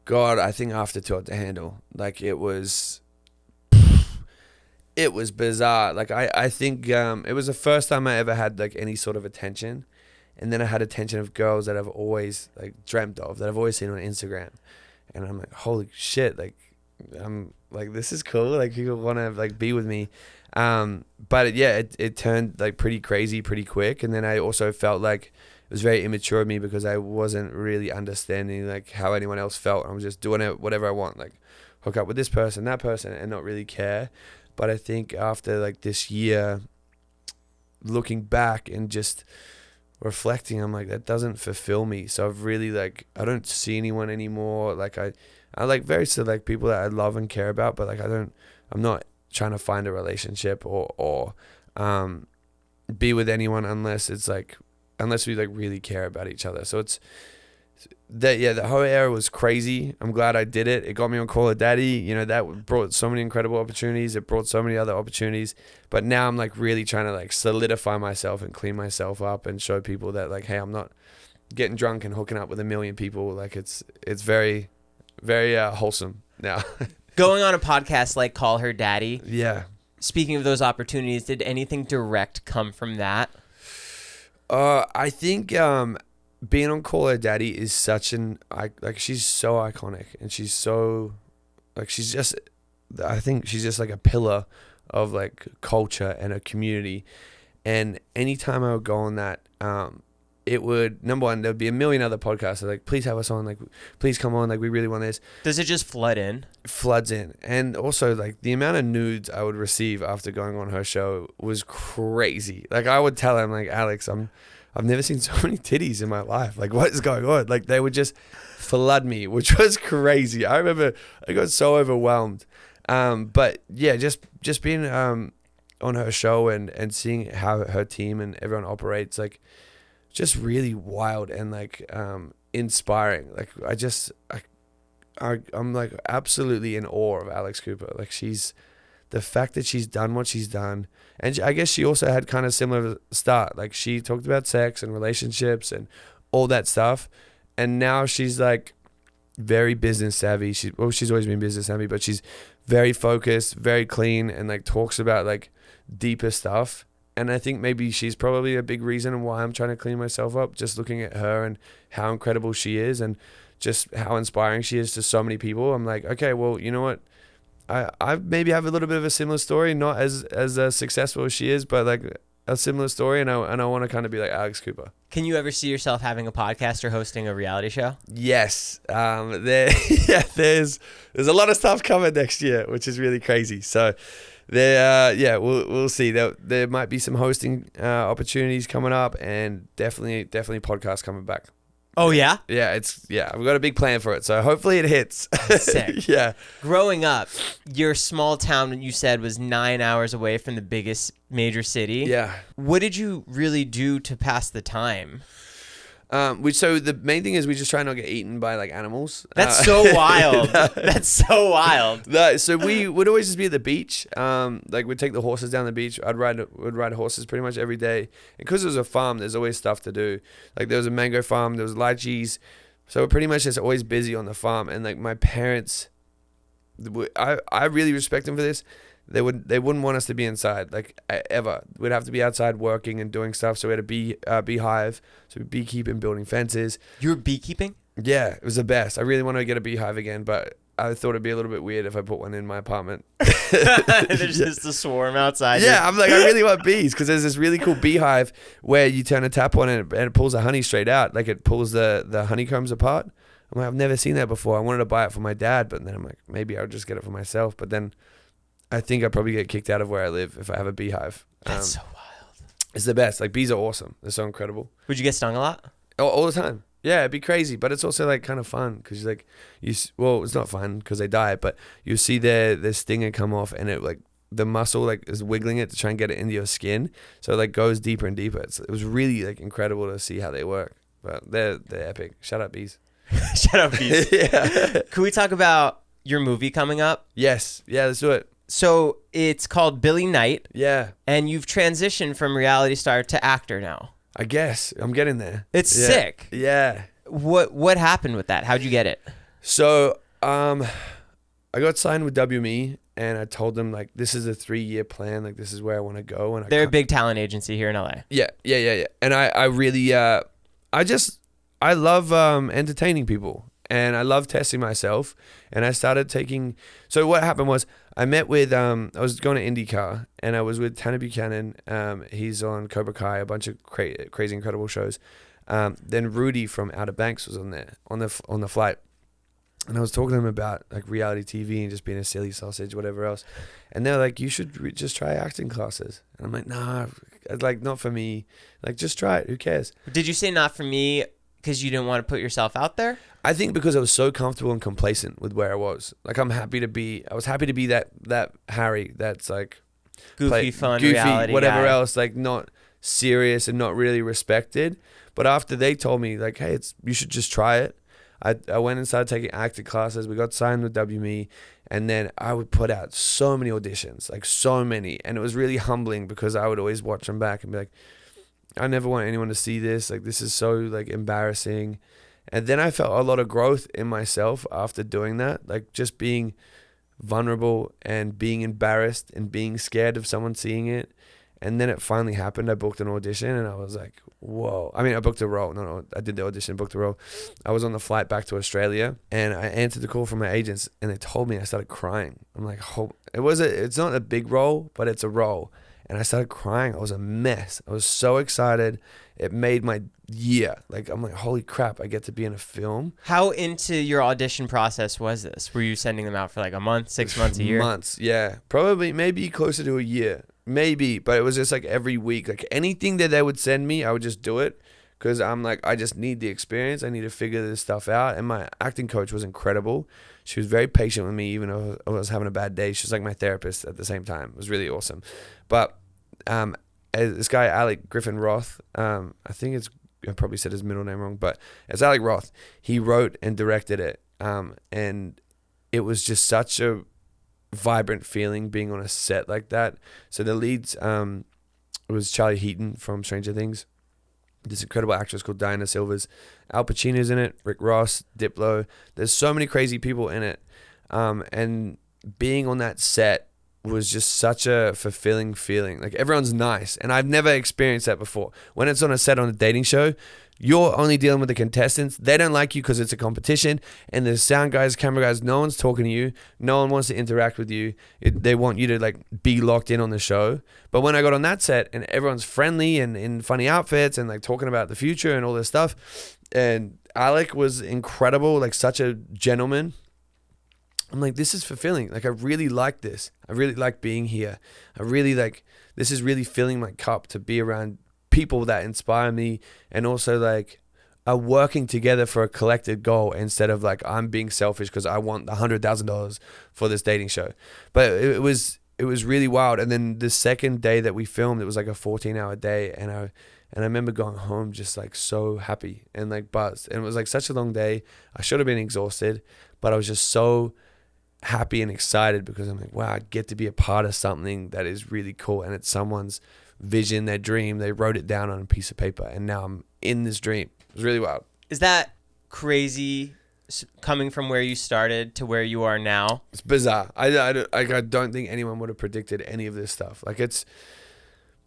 [SPEAKER 2] God, I think after Too Hot to Handle, like it was bizarre. Like I think it was the first time I ever had like any sort of attention, and then I had attention of girls that I've always like dreamt of, that I've always seen on Instagram, and I'm like, holy shit, like I'm like, this is cool. Like people want to like be with me. But it turned like pretty crazy pretty quick, and then I also felt like it was very immature of me because I wasn't really understanding like how anyone else felt. I was just doing it whatever I want, like hook up with this person, that person, and not really care. But I think after like this year, looking back and just reflecting, I'm like, that doesn't fulfill me. So I've really like, I don't see anyone anymore. Like I like very select people that I love and care about, but like I'm not trying to find a relationship or be with anyone unless we like really care about each other. So it's that, the whole era was crazy. I'm glad I did it. It got me on Call Her Daddy. You know, that brought so many incredible opportunities. It brought so many other opportunities. But now I'm like really trying to like solidify myself and clean myself up and show people that like, hey, I'm not getting drunk and hooking up with a million people. Like it's very, very wholesome now.
[SPEAKER 1] Going on a podcast like Call Her Daddy.
[SPEAKER 2] Yeah.
[SPEAKER 1] Speaking of those opportunities, did anything direct come from that?
[SPEAKER 2] I think being on Call Her Daddy is such she's so iconic, and she's so like I think she's just like a pillar of like culture and a community. And anytime I would go on that, it would, number one, there'd be a million other podcasts that like, please have us on, like please come on, like we really want this.
[SPEAKER 1] Does it just flood in?
[SPEAKER 2] Floods in. And also like the amount of nudes I would receive after going on her show was crazy. Like I would tell him like, Alex, I've never seen so many titties in my life. Like what is going on? Like they would just flood me, which was crazy. I remember I got so overwhelmed. But yeah, just being on her show and seeing how her team and everyone operates, like just really wild and like inspiring. Like I'm like absolutely in awe of Alex Cooper. Like the fact that she's done what she's done, and I guess she also had kind of similar start. Like she talked about sex and relationships and all that stuff, and now she's like very business savvy. She's always been business savvy, but she's very focused, very clean, and like talks about like deeper stuff. And I think maybe she's probably a big reason why I'm trying to clean myself up, just looking at her and how incredible she is and just how inspiring she is to so many people. I'm like, okay, well, you know what? I maybe have a little bit of a similar story, not as successful as she is, but like a similar story, and I want to kind of be like Alex Cooper.
[SPEAKER 1] Can you ever see yourself having a podcast or hosting a reality show?
[SPEAKER 2] Yes. There's a lot of stuff coming next year, which is really crazy. So we'll see. There might be some hosting opportunities coming up, and definitely podcasts coming back.
[SPEAKER 1] Oh yeah?
[SPEAKER 2] Yeah, I've got a big plan for it, so hopefully it hits.
[SPEAKER 1] Sick.
[SPEAKER 2] Yeah.
[SPEAKER 1] Growing up, your small town, you said, was 9 hours away from the biggest major city.
[SPEAKER 2] Yeah.
[SPEAKER 1] What did you really do to pass the time?
[SPEAKER 2] So the main thing is we just try not to get eaten by like animals.
[SPEAKER 1] That's so wild. That's so wild.
[SPEAKER 2] So we would always just be at the beach. Like we'd take the horses down the beach. Would ride horses pretty much every day. Because it was a farm, there's always stuff to do. Like there was a mango farm, there was lychees. So we're pretty much just always busy on the farm. And like my parents, I really respect them for this. They wouldn't want us to be inside, like ever. We'd have to be outside working and doing stuff. So we had a beehive, so we'd beekeeping, building fences.
[SPEAKER 1] You were beekeeping?
[SPEAKER 2] Yeah, it was the best. I really want to get a beehive again, but I thought it'd be a little bit weird if I put one in my apartment.
[SPEAKER 1] There's just a swarm outside.
[SPEAKER 2] Yeah, I'm like, I really want bees because there's this really cool beehive where you turn a tap on it and it pulls the honey straight out. Like it pulls the honeycombs apart. I'm like, I've never seen that before. I wanted to buy it for my dad, but then I'm like, maybe I'll just get it for myself. But then I think I'd probably get kicked out of where I live if I have a beehive.
[SPEAKER 1] That's so wild.
[SPEAKER 2] It's the best. Like bees are awesome. They're so incredible.
[SPEAKER 1] Would you get stung a lot?
[SPEAKER 2] All the time. Yeah, it'd be crazy, but it's also like kind of fun because like well, it's not fun because they die, but you see their stinger come off and it like the muscle like is wiggling it to try and get it into your skin, so it like goes deeper and deeper. It was really like incredible to see how they work, but they're epic. Shout out bees.
[SPEAKER 1] Shout out bees.
[SPEAKER 2] Yeah.
[SPEAKER 1] Can we talk about your movie coming up?
[SPEAKER 2] Yes. Yeah, let's do it.
[SPEAKER 1] So it's called Billy Knight.
[SPEAKER 2] Yeah.
[SPEAKER 1] And you've transitioned from reality star to actor now.
[SPEAKER 2] I guess I'm getting there.
[SPEAKER 1] It's sick.
[SPEAKER 2] Yeah.
[SPEAKER 1] What happened with that? How'd you get it?
[SPEAKER 2] So I got signed with WME and I told them like this is a 3-year plan. Like this is where I want to go. And
[SPEAKER 1] they're a big talent agency here in LA.
[SPEAKER 2] Yeah. And I really I love entertaining people. And I love testing myself. And I started taking... So what happened was I met with... I was going to IndyCar and I was with Tanner Buchanan. He's on Cobra Kai, a bunch of crazy, incredible shows. Then Rudy from Outer Banks was on there, on the flight. And I was talking to him about like reality TV and just being a silly sausage, whatever else. And they're like, you should just try acting classes. And I'm like, nah, like not for me. Like just try it. Who cares?
[SPEAKER 1] Did you say not for me because you didn't want to put yourself out there?
[SPEAKER 2] I think because I was so comfortable and complacent with where I was. Like I was happy to be that Harry that's like
[SPEAKER 1] goofy, reality
[SPEAKER 2] whatever
[SPEAKER 1] guy.
[SPEAKER 2] else, like not serious and not really respected. But after they told me like, hey, you should just try it. I went and started taking acting classes. We got signed with WME, and then I would put out so many auditions, like so many, and it was really humbling because I would always watch them back and be like, I never want anyone to see this. Like this is so like embarrassing. And then I felt a lot of growth in myself after doing that, like just being vulnerable and being embarrassed and being scared of someone seeing it. And then it finally happened. I booked an audition and I was like, whoa. I mean, I booked a role. No, I did the audition, booked a role. I was on the flight back to Australia and I answered the call from my agents and they told me. I started crying. I'm like, oh, it's not a big role, but it's a role. And I started crying. I was a mess. I was so excited. It made my year. Like, I'm like, holy crap, I get to be in a film.
[SPEAKER 1] How into your audition process was this? Were you sending them out for like a month, 6 months, a year?
[SPEAKER 2] Months, yeah. Probably, maybe closer to a year. Maybe, but it was just like every week. Like anything that they would send me, I would just do it. Because I'm like, I just need the experience. I need to figure this stuff out. And my acting coach was incredible. She was very patient with me, even though I was having a bad day. She was like my therapist at the same time. It was really awesome. But this guy, Alec Griffin Roth, I think I probably said his middle name wrong, but it's Alec Roth. He wrote and directed it. And it was just such a vibrant feeling being on a set like that. So the leads was Charlie Heaton from Stranger Things. This incredible actress called Diana Silvers. Al Pacino's in it, Rick Ross, Diplo. There's so many crazy people in it. And being on that set was just such a fulfilling feeling. Like everyone's nice. And I've never experienced that before. When it's on a set on a dating show, you're only dealing with the contestants. They don't like you because it's a competition. And the sound guys, camera guys, no one's talking to you. No one wants to interact with you. They want you to like be locked in on the show. But when I got on that set and everyone's friendly and in funny outfits and like talking about the future and all this stuff. And Alec was incredible, like such a gentleman. I'm like, this is fulfilling. Like, I really like this. I really like being here. I really like, this is really filling my cup to be around people that inspire me and also like are working together for a collective goal instead of like I'm being selfish because I want $100,000 for this dating show. But it was really wild. And then the second day that we filmed, it was like a 14-hour day, and And I remember going home just like so happy and like buzzed. And it was like such a long day. I should have been exhausted, but I was just so happy and excited because I'm like, wow, I get to be a part of something that is really cool. And it's someone's vision, their dream. They wrote it down on a piece of paper, and now I'm in this dream. It was really wild.
[SPEAKER 1] Is that crazy coming from where you started to where you are now?
[SPEAKER 2] It's bizarre. I don't think anyone would have predicted any of this stuff. Like, it's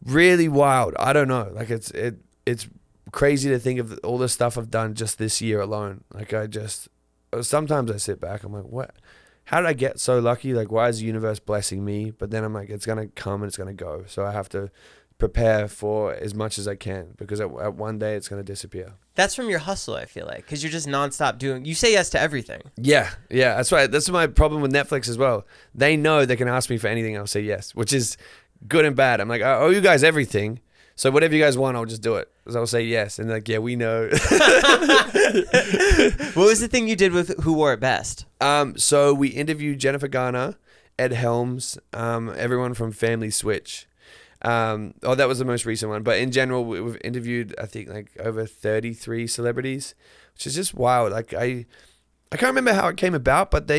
[SPEAKER 2] really wild. I don't know. Like, it's crazy to think of all the stuff I've done just this year alone. Like, sometimes I sit back, I'm like, what? How did I get so lucky? Like, why is the universe blessing me? But then I'm like, it's going to come and it's going to go. So I have to prepare for as much as I can, because at one day it's going to disappear.
[SPEAKER 1] That's from your hustle, I feel like, because you're just nonstop doing. You say yes to everything.
[SPEAKER 2] Yeah, that's right. That's my problem with Netflix as well. They know they can ask me for anything, I'll say yes, which is good and bad. I'm like, I owe you guys everything, so whatever you guys want, I'll just do it. So I'll say yes, and they're like, yeah, we know.
[SPEAKER 1] What was the thing you did with Who Wore It Best?
[SPEAKER 2] So we interviewed Jennifer Garner, Ed Helms, everyone from Family Switch. That was the most recent one, but in general we've interviewed, I think, like over 33 celebrities, which is just wild. Like, I can't remember how it came about, but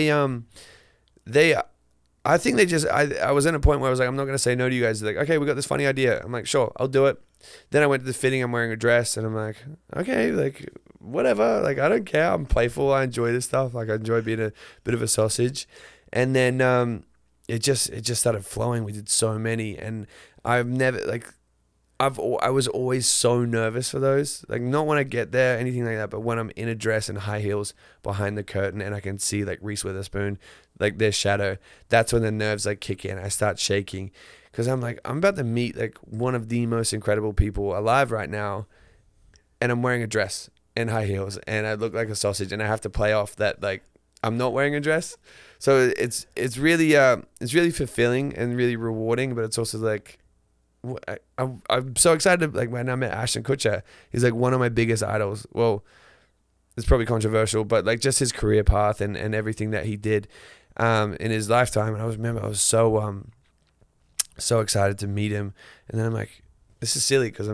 [SPEAKER 2] I think they just, I was in a point where I was like, I'm not going to say no to you guys. They're like, okay, we got this funny idea. I'm like, sure, I'll do it. Then I went to the fitting, I'm wearing a dress, and I'm like, okay, like, whatever, like, I don't care, I'm playful, I enjoy this stuff, like, I enjoy being a bit of a sausage. And then it just started flowing. We did so many, and I've never, like, I was always so nervous for those, like, not when I get there, anything like that, but when I'm in a dress and high heels behind the curtain and I can see, like, Reese Witherspoon, like, their shadow, that's when the nerves, like, kick in. I start shaking, because I'm like, I'm about to meet, like, one of the most incredible people alive right now, and I'm wearing a dress and high heels, and I look like a sausage, and I have to play off that, like, I'm not wearing a dress. So it's really fulfilling and really rewarding, but it's also like, I'm so excited. Like, when I met Ashton Kutcher, he's like one of my biggest idols. Well, it's probably controversial, but like just his career path and everything that he did in his lifetime. And I was so excited to meet him. And then I'm like, this is silly, because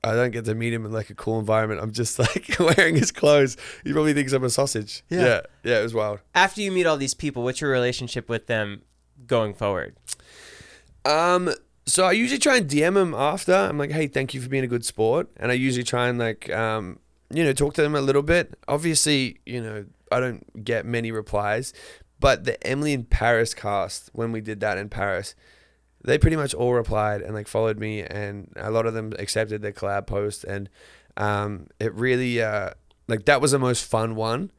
[SPEAKER 2] I don't get to meet him in like a cool environment. I'm just like wearing his clothes. He probably thinks I'm a sausage. Yeah, it was wild.
[SPEAKER 1] After you meet all these people, what's your relationship with them going forward?
[SPEAKER 2] So I usually try and DM them after. I'm like, hey, thank you for being a good sport. And I usually try and like, talk to them a little bit. Obviously, I don't get many replies, but the Emily in Paris cast, when we did that in Paris, they pretty much all replied and like followed me, and a lot of them accepted the collab post. And it really, like, that was the most fun one,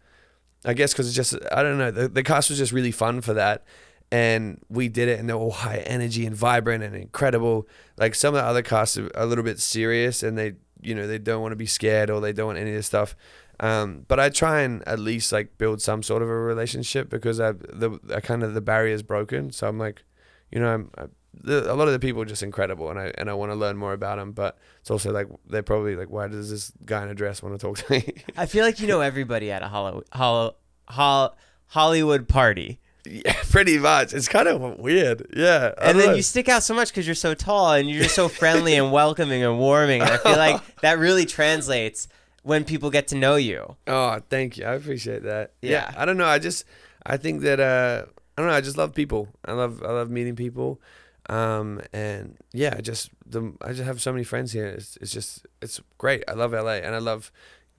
[SPEAKER 2] I guess, because it's just, I don't know, the cast was just really fun for that. And we did it, and they're all high energy and vibrant and incredible. Like, some of the other casts are a little bit serious, and they don't want to be scared, or they don't want any of this stuff. But I try and at least like build some sort of a relationship, because the barrier's broken. So I'm like, a lot of the people are just incredible, and I want to learn more about them. But it's also like, they're probably like, why does this guy in a dress want to talk to me?
[SPEAKER 1] I feel like everybody at a Hollywood party.
[SPEAKER 2] Yeah, pretty much. It's kind of weird. Yeah.
[SPEAKER 1] And then you stick out so much because you're so tall and you're just so friendly and welcoming and warming. And I feel like that really translates when people get to know you.
[SPEAKER 2] Oh, thank you. I appreciate that.
[SPEAKER 1] Yeah.
[SPEAKER 2] I don't know. I think that, I don't know. I just love people. I love meeting people. And yeah, I just have so many friends here. It's great. I love LA, and I love,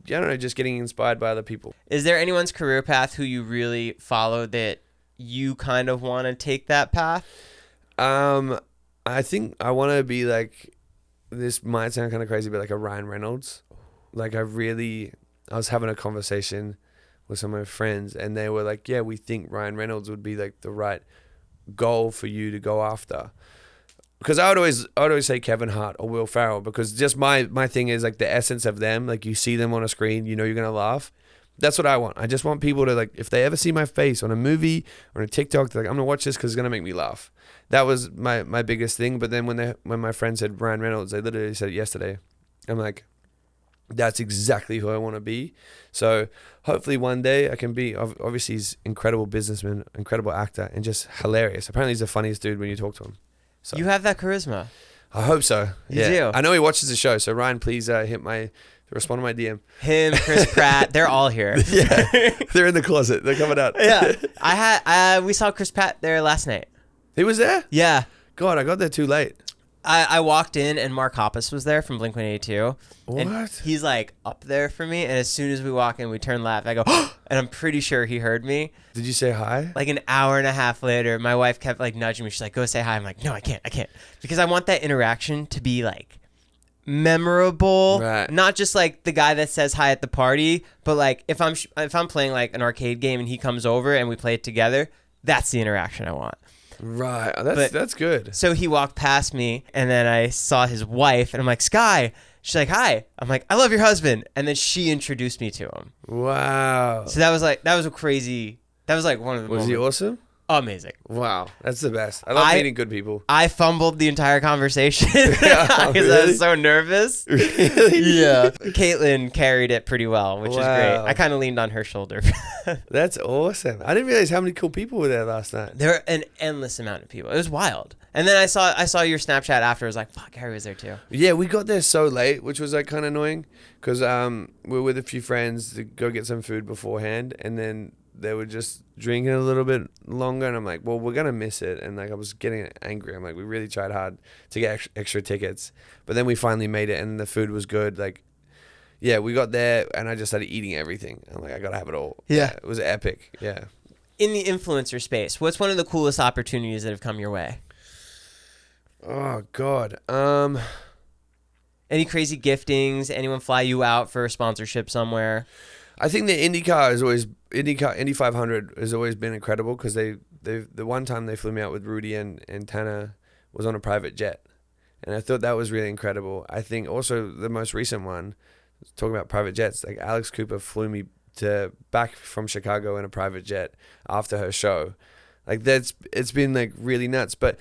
[SPEAKER 2] I don't know, just getting inspired by other people.
[SPEAKER 1] Is there anyone's career path who you really follow that you kind of want to take that path?
[SPEAKER 2] I think I want to be like, this might sound kind of crazy, but like a Ryan Reynolds. Like, I was having a conversation with some of my friends, and they were like, yeah, we think Ryan Reynolds would be like the right goal for you to go after. Because I would always say Kevin Hart or Will Ferrell, because just my thing is like the essence of them. Like, you see them on a screen, you're going to laugh. That's what I want. I just want people to, like, if they ever see my face on a movie or on a TikTok, they're like, I'm going to watch this because it's going to make me laugh. That was my biggest thing. But then when my friend said Ryan Reynolds, they literally said it yesterday. I'm like, that's exactly who I want to be. So hopefully one day I can be, obviously he's incredible businessman, incredible actor, and just hilarious. Apparently he's the funniest dude when you talk to him. So
[SPEAKER 1] you have that charisma.
[SPEAKER 2] I hope so.
[SPEAKER 1] You do?
[SPEAKER 2] I know he watches the show. So Ryan, please respond to my DM.
[SPEAKER 1] Him, Chris Pratt, they're all here.
[SPEAKER 2] Yeah, they're in the closet. They're coming out.
[SPEAKER 1] Yeah, we saw Chris Pratt there last night.
[SPEAKER 2] He was there?
[SPEAKER 1] Yeah.
[SPEAKER 2] God, I got there too late.
[SPEAKER 1] I walked in and Mark Hoppus was there from Blink-182.
[SPEAKER 2] What?
[SPEAKER 1] And he's like up there for me. And as soon as we walk in, we turn left. I go, and I'm pretty sure he heard me.
[SPEAKER 2] Did you say hi?
[SPEAKER 1] Like an hour and a half later, my wife kept like nudging me. She's like, go say hi. I'm like, no, I can't. Because I want that interaction to be like memorable.
[SPEAKER 2] Right.
[SPEAKER 1] Not just like the guy that says hi at the party, but like if I'm playing like an arcade game and he comes over and we play it together, that's the interaction I want.
[SPEAKER 2] Right. That's good.
[SPEAKER 1] So he walked past me, and then I saw his wife, and I'm like, Sky. She's like, hi. I'm like, I love your husband. And then she introduced me to him.
[SPEAKER 2] Wow.
[SPEAKER 1] So that was like one of the
[SPEAKER 2] Was he awesome?
[SPEAKER 1] Amazing.
[SPEAKER 2] Wow. That's the best. I love meeting good people.
[SPEAKER 1] I fumbled the entire conversation because I was so nervous.
[SPEAKER 2] Really?
[SPEAKER 1] Yeah. Caitlin carried it pretty well, which is great. I kind of leaned on her shoulder.
[SPEAKER 2] That's awesome. I didn't realize how many cool people were there last night.
[SPEAKER 1] There were an endless amount of people. It was wild. And then I saw your Snapchat after. I was like, fuck, Harry was there too.
[SPEAKER 2] Yeah, we got there so late, which was like kind of annoying because we were with a few friends to go get some food beforehand, and then they were just drinking a little bit longer, and I'm like, well, we're gonna miss it. And like I was getting angry. I'm like, we really tried hard to get extra tickets, but then we finally made it, and the food was good. Like, yeah, we got there, and I just started eating everything. I'm like, I gotta have it all.
[SPEAKER 1] Yeah,
[SPEAKER 2] it was epic. Yeah.
[SPEAKER 1] In the influencer space, what's one of the coolest opportunities that have come your way?
[SPEAKER 2] Oh God.
[SPEAKER 1] Any crazy giftings? Anyone fly you out for a sponsorship somewhere?
[SPEAKER 2] I think the Indy 500 has always been incredible because the one time they flew me out with Rudy and Tanner was on a private jet, and I thought that was really incredible. I think also the most recent one, talking about private jets, like Alex Cooper flew me back from Chicago in a private jet after her show. Like it's been like really nuts. But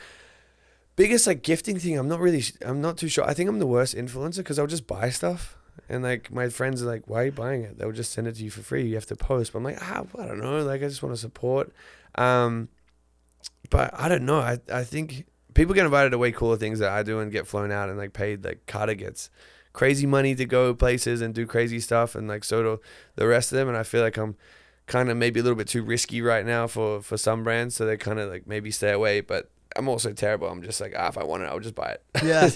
[SPEAKER 2] biggest like gifting thing, I'm not too sure. I think I'm the worst influencer because I'll just buy stuff. And like my friends are like, why are you buying it? They'll just send it to you for free. You have to post. But I'm like, I don't know. Like I just want to support. But I don't know. I think people get invited to way cooler things that I do and get flown out and like paid. Like Carter gets crazy money to go places and do crazy stuff, and like so do the rest of them. And I feel like I'm kind of maybe a little bit too risky right now for some brands, so they kind of like maybe stay away. But I'm also terrible. I'm just like, if I want it, I'll just buy it.
[SPEAKER 1] Yeah.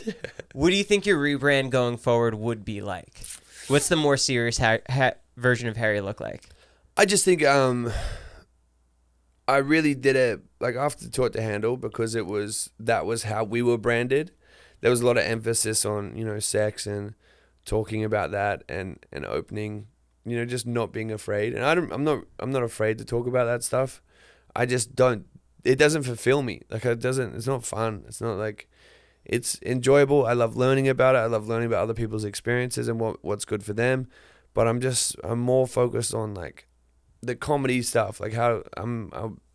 [SPEAKER 1] What do you think your rebrand going forward would be like? What's the more serious version of Harry look like?
[SPEAKER 2] I just think I really did it like after Taught to Handle because that was how we were branded. There was a lot of emphasis on, sex and talking about that and opening, just not being afraid. And I'm not afraid to talk about that stuff. I just don't. It doesn't fulfill me. Like it's not fun. It's not like, it's enjoyable. I love learning about it. I love learning about other people's experiences and what's good for them. But I'm more focused on like the comedy stuff. Like how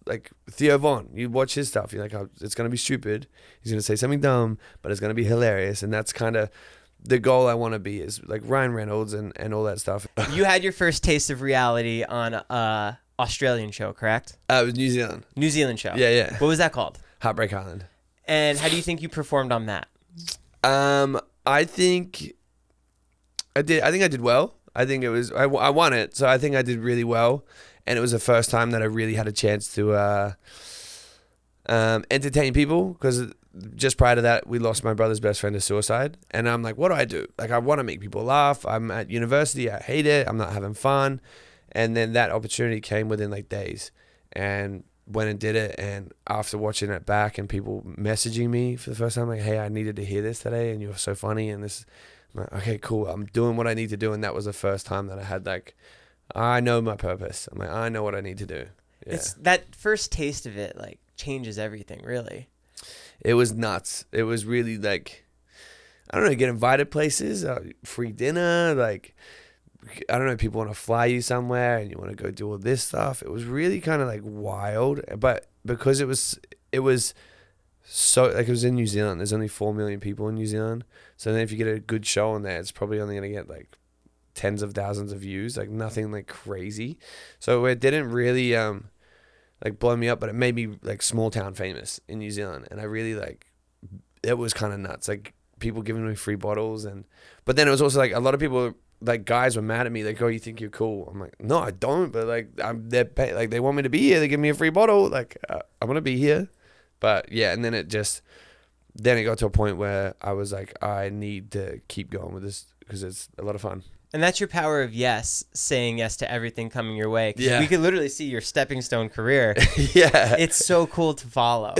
[SPEAKER 2] like Theo Von, you watch his stuff. You're like, it's going to be stupid. He's going to say something dumb, but it's going to be hilarious. And that's kind of the goal I want to be, is like Ryan Reynolds and all that stuff.
[SPEAKER 1] You had your first taste of reality on Australian show, correct?
[SPEAKER 2] It was New Zealand.
[SPEAKER 1] New Zealand show.
[SPEAKER 2] Yeah.
[SPEAKER 1] What was that called?
[SPEAKER 2] Heartbreak Island.
[SPEAKER 1] And how do you think you performed on that?
[SPEAKER 2] I think I did well. I think it was I won it, so I think I did really well. And it was the first time that I really had a chance to entertain people, because just prior to that, we lost my brother's best friend to suicide. And I'm like, what do I do? Like, I want to make people laugh. I'm at university. I hate it. I'm not having fun. And then that opportunity came within like days, and went and did it. And after watching it back and people messaging me for the first time, like, hey, I needed to hear this today and you're so funny. And this, I'm like, okay, cool. I'm doing what I need to do. And that was the first time that I had like, I know my purpose. I'm like, I know what I need to do. Yeah.
[SPEAKER 1] It's that first taste of it, like, changes everything, really.
[SPEAKER 2] It was nuts. It was really like, I don't know, get invited places, free dinner, like, I don't know, people want to fly you somewhere and you want to go do all this stuff. It was really kind of like wild, but because it was so, like, it was in New Zealand. There's only 4 million people in New Zealand. So then if you get a good show on there, it's probably only going to get like tens of thousands of views, like nothing like crazy. So it didn't really like blow me up, but it made me like small town famous in New Zealand. And I really like it was kind of nuts. Like people giving me free bottles, but then it was also like a lot of people, like guys were mad at me, like, oh, you think you're cool? I'm like, no, I don't, but like they want me to be here, they give me a free bottle, like I want to be here. But yeah, and then it got to a point where I was like, I need to keep going with this because it's a lot of fun.
[SPEAKER 1] And that's your power of yes, saying yes to everything coming your way. 'Cause
[SPEAKER 2] Yeah.
[SPEAKER 1] we could literally see your stepping stone career.
[SPEAKER 2] Yeah.
[SPEAKER 1] It's so cool to follow.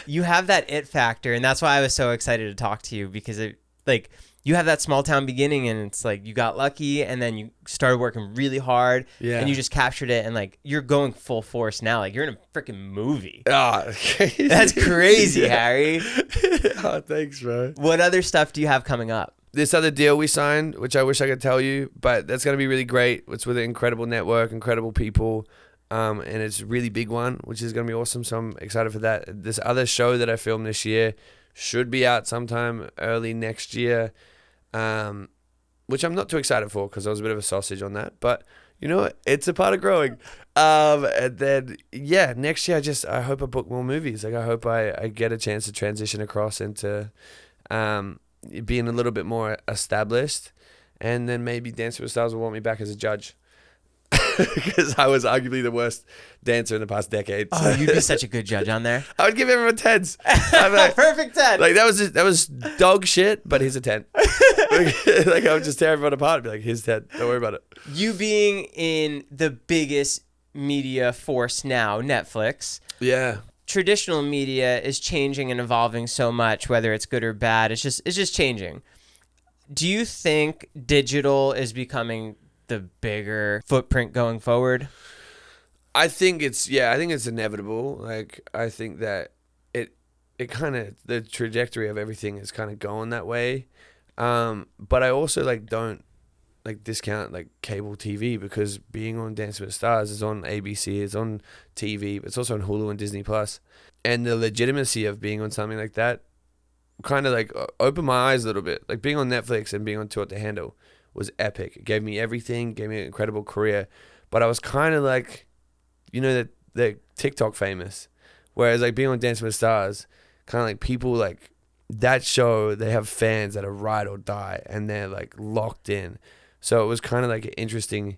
[SPEAKER 1] You have that it factor, and that's why I was so excited to talk to you, because you have that small town beginning, and it's like you got lucky, and then you started working really hard, and you just captured it, and like you're going full force now. Like you're in a freaking movie.
[SPEAKER 2] Oh,
[SPEAKER 1] That's crazy, Harry.
[SPEAKER 2] Oh, thanks, bro.
[SPEAKER 1] What other stuff do you have coming up?
[SPEAKER 2] This other deal we signed, which I wish I could tell you, but that's going to be really great. It's with an incredible network, incredible people, and it's a really big one, which is going to be awesome. So I'm excited for that. This other show that I filmed this year should be out sometime early next year, which I'm not too excited for because I was a bit of a sausage on that. But you know what? It's a part of growing. And then, yeah, next year I hope I book more movies. Like I hope I get a chance to transition across into being a little bit more established, and then maybe Dance with the Stars will want me back as a judge because I was arguably the worst dancer in the past decade. So.
[SPEAKER 1] Oh, you'd be such a good judge on there.
[SPEAKER 2] I would give everyone 10s. Like,
[SPEAKER 1] Perfect 10.
[SPEAKER 2] like that was dog shit, but here's a 10. Like I would just tear everyone apart and be like, here's 10. Don't worry about it.
[SPEAKER 1] You being in the biggest media force now, Netflix.
[SPEAKER 2] Yeah.
[SPEAKER 1] Traditional media is changing and evolving so much, whether it's good or bad. It's just changing. Do you think digital is becoming the bigger footprint going forward?
[SPEAKER 2] I think it's inevitable. Like I think that it kind of, the trajectory of everything is kind of going that way. But I also like don't like discount like cable TV, because being on Dance with the Stars is on ABC, it's on TV, but it's also on Hulu and Disney Plus. And the legitimacy of being on something like that kind of like opened my eyes a little bit. Like being on Netflix and being on Too Hot to Handle was epic. It gave me everything, gave me an incredible career. But I was kind of like, you know, the TikTok famous. Whereas like being on Dance with the Stars, kind of like people like that show, they have fans that are ride or die and they're like locked in. So it was kind of like an interesting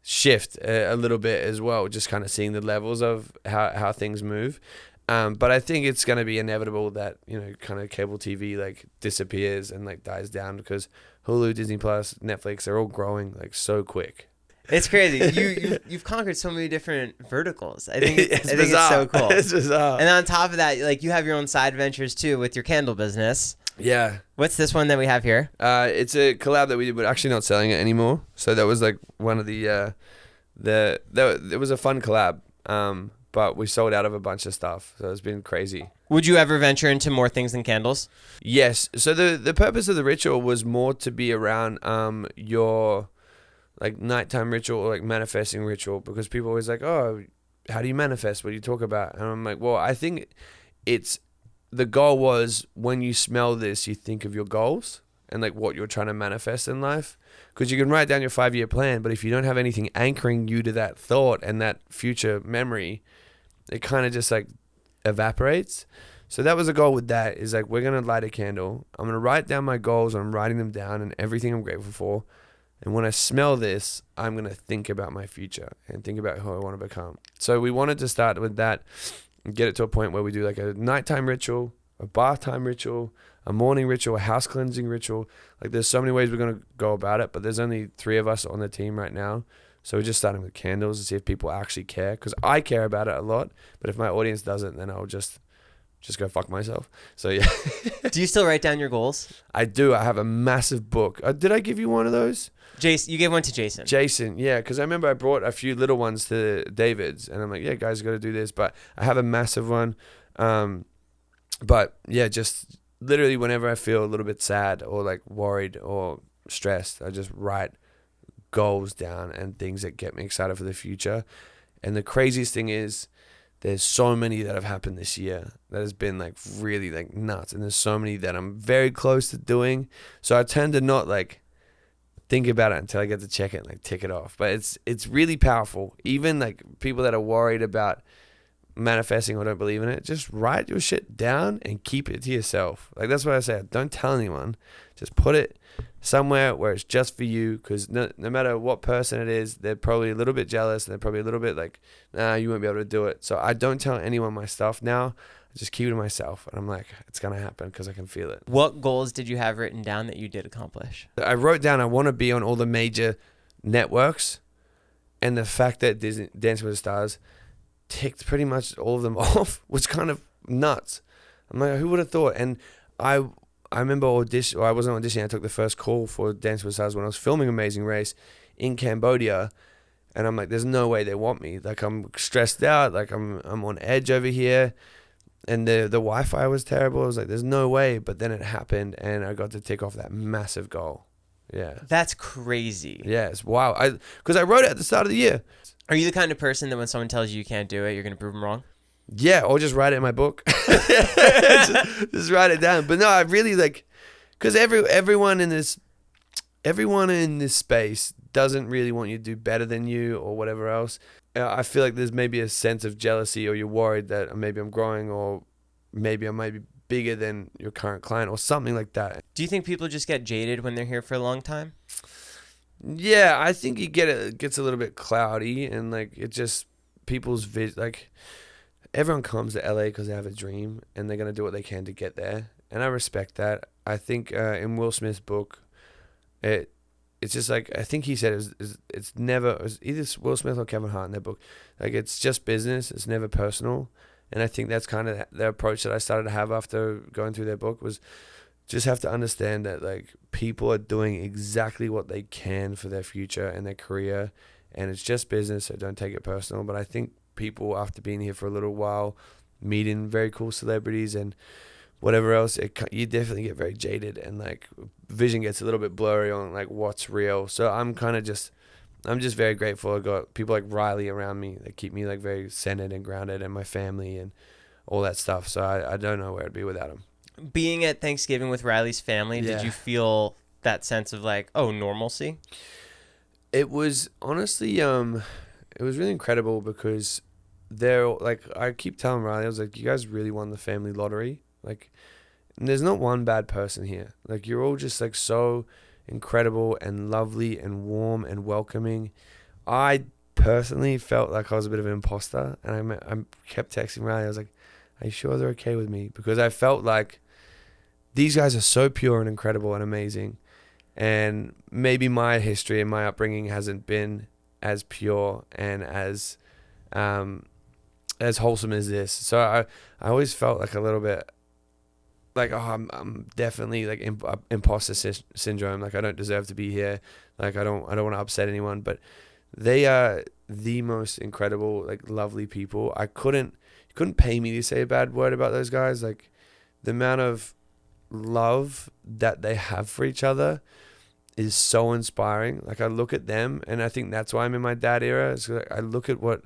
[SPEAKER 2] shift a little bit as well, just kind of seeing the levels of how things move. But I think it's going to be inevitable that, you know, kind of cable TV like disappears and like dies down, because Hulu, Disney Plus, Netflix, they're all growing like so quick.
[SPEAKER 1] It's crazy. You've conquered so many different verticals. I think it's so cool.
[SPEAKER 2] It's bizarre.
[SPEAKER 1] And on top of that, like you have your own side ventures too with your candle business.
[SPEAKER 2] Yeah.
[SPEAKER 1] What's this one that we have here?
[SPEAKER 2] It's a collab that we did, but actually not selling it anymore. So that was like one of it was a fun collab. But we sold out of a bunch of stuff. So it's been crazy.
[SPEAKER 1] Would you ever venture into more things than candles?
[SPEAKER 2] Yes. So the purpose of the ritual was more to be around your like nighttime ritual or like manifesting ritual, because people always like, oh, how do you manifest? What do you talk about? And I'm like, well, I think the goal was when you smell this, you think of your goals and like what you're trying to manifest in life. Because you can write down your 5-year plan, but if you don't have anything anchoring you to that thought and that future memory, it kind of just like evaporates. So that was the goal with that, is like, we're going to light a candle. I'm going to write down my goals. I'm writing them down and everything I'm grateful for. And when I smell this, I'm going to think about my future and think about who I want to become. So we wanted to start with that and get it to a point where we do like a nighttime ritual, a bath time ritual, a morning ritual, a house cleansing ritual. Like there's so many ways we're going to go about it, but there's only 3 of us on the team right now. So we're just starting with candles to see if people actually care, because I care about it a lot, but if my audience doesn't, then I'll just go fuck myself. So yeah.
[SPEAKER 1] Do you still write down your goals?
[SPEAKER 2] I do. I have a massive book. Did I give you one of those?
[SPEAKER 1] Jason, you gave one to Jason.
[SPEAKER 2] Jason, yeah, because I remember I brought a few little ones to David's, and I'm like, yeah, guys, got to do this. But I have a massive one. But yeah, just literally whenever I feel a little bit sad or like worried or stressed, I just write goals down and things that get me excited for the future. And the craziest thing is, there's so many that have happened this year that has been like really like nuts, and there's so many that I'm very close to doing. So I tend to not like think about it until I get to check it and like tick it off. But it's really powerful. Even like people that are worried about manifesting or don't believe in it, just write your shit down and keep it to yourself. Like, that's what I say. Don't tell anyone. Just put it somewhere where it's just for you, because no matter what person it is, they're probably a little bit jealous, and they're probably a little bit like, nah, you won't be able to do it. So I don't tell anyone my stuff now. I just keep it to myself, and I'm like, it's going to happen because I can feel it.
[SPEAKER 1] What goals did you have written down that you did accomplish?
[SPEAKER 2] I wrote down I want to be on all the major networks, and the fact that Dancing with the Stars ticked pretty much all of them off was kind of nuts. I'm like, who would have thought? And I remember I wasn't auditioning. I took the first call for Dancing with the Stars when I was filming Amazing Race in Cambodia, and I'm like, there's no way they want me. Like, I'm stressed out. Like, I'm on edge over here, and the Wi-Fi was terrible. I was like, there's no way. But then it happened, and I got to tick off that massive goal. Yeah,
[SPEAKER 1] that's crazy.
[SPEAKER 2] Yes, wow. Because I wrote it at the start of the year.
[SPEAKER 1] Are you the kind of person that when someone tells you can't do it, you're going to prove them wrong?
[SPEAKER 2] Yeah, or just write it in my book. just write it down. But no, I really like, because everyone in this space doesn't really want you to do better than you or whatever else. I feel like there's maybe a sense of jealousy, or you're worried that maybe I'm growing, or maybe I might be bigger than your current client or something like that.
[SPEAKER 1] Do you think people just get jaded when they're here for a long time?
[SPEAKER 2] Yeah, I think it gets a little bit cloudy, and like it just people's like everyone comes to LA because they have a dream and they're gonna do what they can to get there, and I respect that. I think in Will Smith's book, it's just like, I think he said it was either Will Smith or Kevin Hart in their book, like, it's just business, it's never personal. And I think that's kind of the approach that I started to have after going through their book, was just have to understand that like people are doing exactly what they can for their future and their career, and it's just business, so don't take it personal. But I think people, after being here for a little while, meeting very cool celebrities and whatever else, you definitely get very jaded, and like vision gets a little bit blurry on like what's real. So I'm just very grateful. I got people like Riley around me that keep me like very centered and grounded, and my family and all that stuff. So I don't know where I'd be without them.
[SPEAKER 1] Being at Thanksgiving with Riley's family, did you feel that sense of like, oh, normalcy?
[SPEAKER 2] It was honestly, it was really incredible, because they're like, I keep telling Riley, I was like, you guys really won the family lottery. Like, and there's not one bad person here. Like, you're all just like so incredible and lovely and warm and welcoming. I personally felt like I was a bit of an imposter, and I kept texting Riley. I was like, are you sure they're okay with me? Because I felt like these guys are so pure and incredible and amazing, and maybe my history and my upbringing hasn't been as pure and as wholesome as this. So I always felt like a little bit like, oh, I'm definitely like imposter syndrome. Like, I don't deserve to be here. Like, I don't want to upset anyone. But they are the most incredible, like, lovely people. You couldn't pay me to say a bad word about those guys. Like, the amount of love that they have for each other is so inspiring. Like, I look at them, and I think that's why I'm in my dad era. It's like, I look at what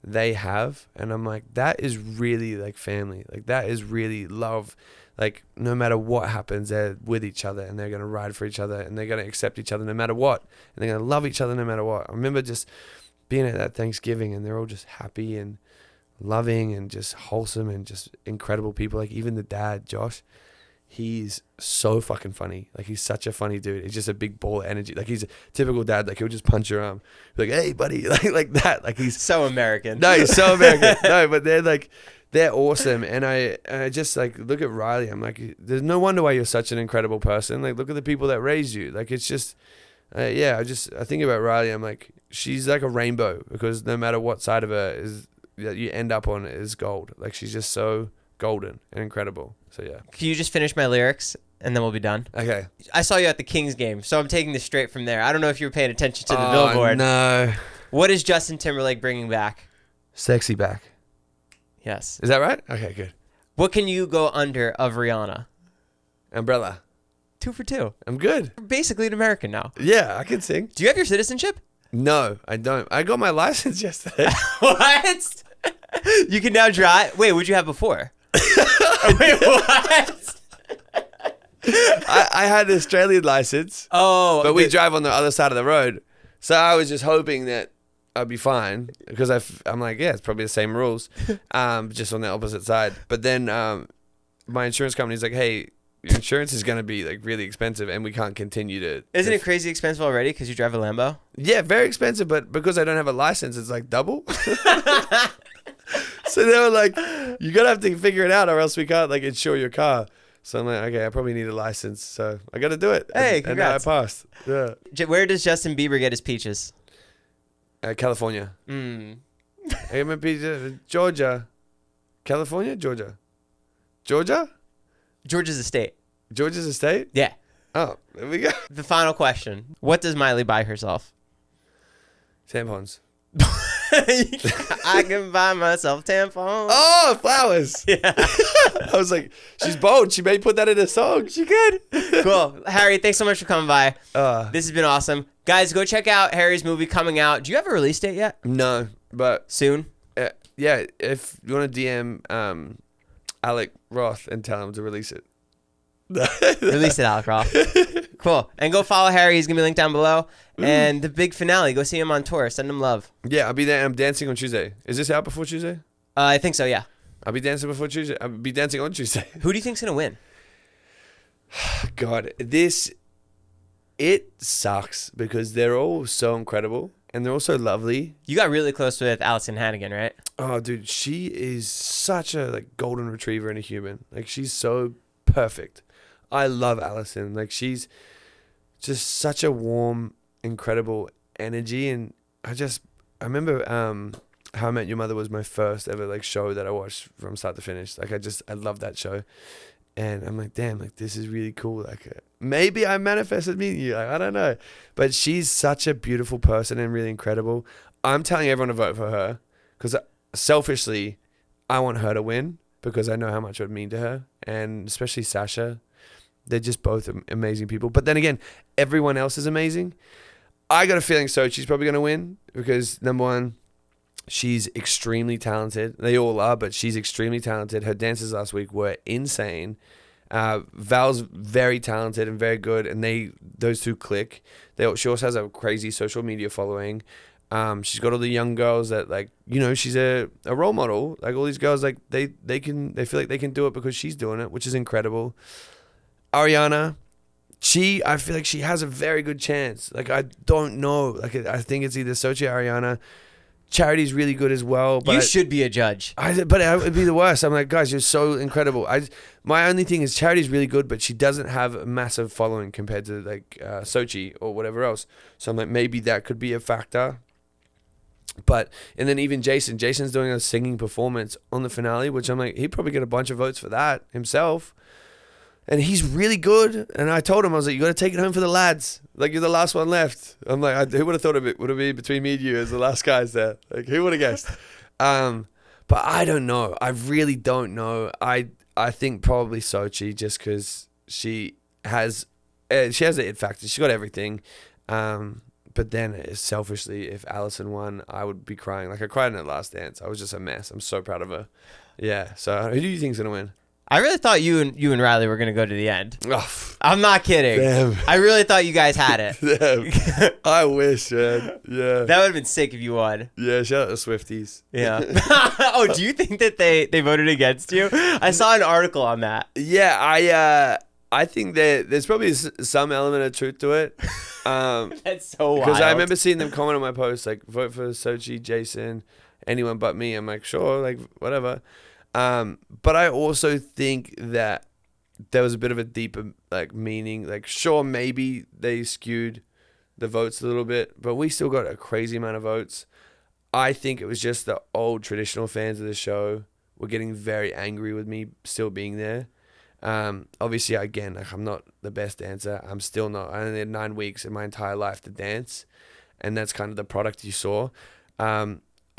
[SPEAKER 2] they have, and I'm like, that is really like family. Like, that is really love. Like, no matter what happens, they're with each other, and they're going to ride for each other, and they're going to accept each other no matter what, and they're going to love each other no matter what. I remember just being at that Thanksgiving, and they're all just happy and loving and just wholesome and just incredible people. Like, even the dad, Josh, he's so fucking funny. Like, he's such a funny dude. He's just a big ball of energy. Like, he's a typical dad. Like, he'll just punch your arm. Be like, hey, buddy. Like that. Like, he's
[SPEAKER 1] so American.
[SPEAKER 2] No, he's so American. No, but they're awesome. And I just like look at Riley. I'm like, there's no wonder why you're such an incredible person. Like, look at the people that raised you. Like, it's just, I think about Riley. I'm like, she's like a rainbow, because no matter what side of her is that you end up on is gold. Like, she's just so golden and incredible. So yeah.
[SPEAKER 1] Can you just finish my lyrics and then we'll be done?
[SPEAKER 2] Okay.
[SPEAKER 1] I saw you at the Kings game, so I'm taking this straight from there. I don't know if you were paying attention to the billboard.
[SPEAKER 2] No.
[SPEAKER 1] What is Justin Timberlake bringing back?
[SPEAKER 2] Sexy back.
[SPEAKER 1] Yes.
[SPEAKER 2] Is that right? Okay, good.
[SPEAKER 1] What can you go under of Rihanna?
[SPEAKER 2] Umbrella.
[SPEAKER 1] 2 for 2.
[SPEAKER 2] I'm good.
[SPEAKER 1] You're basically an American now.
[SPEAKER 2] Yeah, I can sing.
[SPEAKER 1] Do you have your citizenship?
[SPEAKER 2] No, I don't. I got my license yesterday.
[SPEAKER 1] What? You can now drive. Wait, what'd you have before? Wait, what?
[SPEAKER 2] I had an Australian license.
[SPEAKER 1] Oh.
[SPEAKER 2] But we drive on the other side of the road. So I was just hoping that I'd be fine because I'm like, yeah, it's probably the same rules, just on the opposite side. But then my insurance company's like, hey, your insurance is going to be like really expensive and we can't continue to.
[SPEAKER 1] Isn't it crazy expensive already because you drive a Lambo?
[SPEAKER 2] Yeah, very expensive, but because I don't have a license, it's like double. So they were like, you're going to have to figure it out or else we can't like insure your car. So I'm like, okay, I probably need a license. So I got to do it.
[SPEAKER 1] Hey,
[SPEAKER 2] and now I passed. Yeah.
[SPEAKER 1] Where does Justin Bieber get his peaches?
[SPEAKER 2] California. I get my peaches. Georgia. California? Georgia. Georgia?
[SPEAKER 1] Georgia's a state.
[SPEAKER 2] Georgia's a state?
[SPEAKER 1] Yeah.
[SPEAKER 2] Oh, there we go.
[SPEAKER 1] The final question. What does Miley buy herself?
[SPEAKER 2] Tampons.
[SPEAKER 1] I can buy myself tampons.
[SPEAKER 2] Oh, flowers.
[SPEAKER 1] Yeah.
[SPEAKER 2] I was like, she's bold. She may put that in a song.
[SPEAKER 1] She could. Cool. Harry, thanks so much for coming by.
[SPEAKER 2] This
[SPEAKER 1] has been awesome. Guys, go check out Harry's movie coming out. Do you have a release date yet?
[SPEAKER 2] No, but
[SPEAKER 1] soon?
[SPEAKER 2] Yeah, if you want to DM Alec Roth and tell him to release it.
[SPEAKER 1] Release it, Alec Roth. Cool. And go follow Harry. He's going to be linked down below. And the big finale. Go see him on tour. Send him love.
[SPEAKER 2] Yeah, I'll be there. I'm dancing on Tuesday. Is this out before Tuesday?
[SPEAKER 1] I think so, yeah.
[SPEAKER 2] I'll be dancing before Tuesday. I'll be dancing on Tuesday.
[SPEAKER 1] Who do you think's going to win?
[SPEAKER 2] God, it sucks because they're all so incredible and they're all so lovely.
[SPEAKER 1] You got really close with Allison Hannigan, right?
[SPEAKER 2] Oh, dude, she is such a like golden retriever and a human. Like she's so perfect. I love Allison. Like she's just such a warm, incredible energy. And I remember How I Met Your Mother was my first ever like show that I watched from start to finish. Like I love that show. And I'm like, damn, like this is really cool. Like maybe I manifested meeting you. Like, I don't know. But she's such a beautiful person and really incredible. I'm telling everyone to vote for her because selfishly, I want her to win because I know how much it would mean to her. And especially Sasha. They're just both amazing people. But then again, everyone else is amazing. I got a feeling Sochi's probably going to win because, number one, she's extremely talented. They all are, but she's extremely talented. Her dances last week were insane. Val's very talented and very good, and those two click. She also has a crazy social media following. She's got all the young girls that like, you know, she's a role model. Like all these girls, like they feel like they can do it because she's doing it, which is incredible. Ariana, I feel like she has a very good chance. Like I don't know. Like I think it's either Sochi or Ariana. Charity's really good as well. But
[SPEAKER 1] you should be a judge.
[SPEAKER 2] But I would be the worst. I'm like, guys, you're so incredible. My only thing is Charity's really good, but she doesn't have a massive following compared to like Sochi or whatever else. So I'm like, maybe that could be a factor. And then even Jason's doing a singing performance on the finale, which I'm like, he'd probably get a bunch of votes for that himself. And he's really good. And I told him, I was like, you got to take it home for the lads. Like, you're the last one left. I'm like, who would have thought of it? Would it be between me and you as the last guys there? Like, who would have guessed? But I don't know. I really don't know. I think probably Sochi just because she has the it factor. She's got everything. But then selfishly, if Allison won, I would be crying. Like, I cried in her last dance. I was just a mess. I'm so proud of her. Yeah. So who do you think's going to win?
[SPEAKER 1] I really thought you and Riley were going to go to the end.
[SPEAKER 2] Oh,
[SPEAKER 1] I'm not kidding.
[SPEAKER 2] Damn.
[SPEAKER 1] I really thought you guys had it.
[SPEAKER 2] Damn. I wish, man. Yeah.
[SPEAKER 1] That would have been sick if you won.
[SPEAKER 2] Yeah, shout out to Swifties.
[SPEAKER 1] Yeah. Oh, do you think that they voted against you? I saw an article on that.
[SPEAKER 2] Yeah, I think that there's probably some element of truth to it.
[SPEAKER 1] That's so wild.
[SPEAKER 2] Because I remember seeing them comment on my post, like, vote for Sochi, Jason, anyone but me. I'm like, sure, like, whatever. But I also think that there was a bit of a deeper like meaning. Like, sure, maybe they skewed the votes a little bit, but we still got a crazy amount of votes. I think it was just the old traditional fans of the show were getting very angry with me still being there. Obviously, again, like I'm not the best dancer. I'm still not. I only had 9 weeks in my entire life to dance, and that's kind of the product you saw.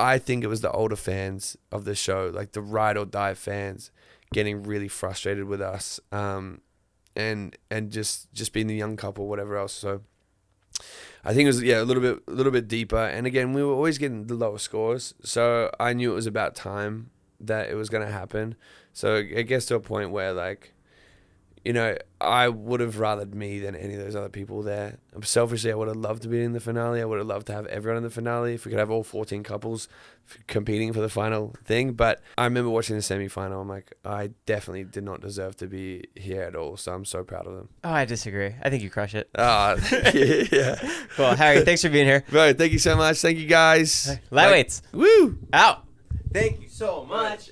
[SPEAKER 2] I think it was the older fans of the show, like the ride or die fans, getting really frustrated with us, and just being the young couple, whatever else. So I think it was a little bit deeper. And again, we were always getting the lower scores, so I knew it was about time that it was going to happen. So it gets to a point where like, you know, I would have rathered me than any of those other people there. Selfishly, I would have loved to be in the finale. I would have loved to have everyone in the finale. If we could have all 14 couples competing for the final thing. But I remember watching the semi-final. I'm like, I definitely did not deserve to be here at all. So I'm so proud of them.
[SPEAKER 1] Oh, I disagree. I think you crush it.
[SPEAKER 2] Yeah.
[SPEAKER 1] Cool. Harry, thanks for being here.
[SPEAKER 2] Bro, thank you so much. Thank you, guys.
[SPEAKER 1] Lightweights.
[SPEAKER 2] Woo!
[SPEAKER 1] Out. Thank you so much.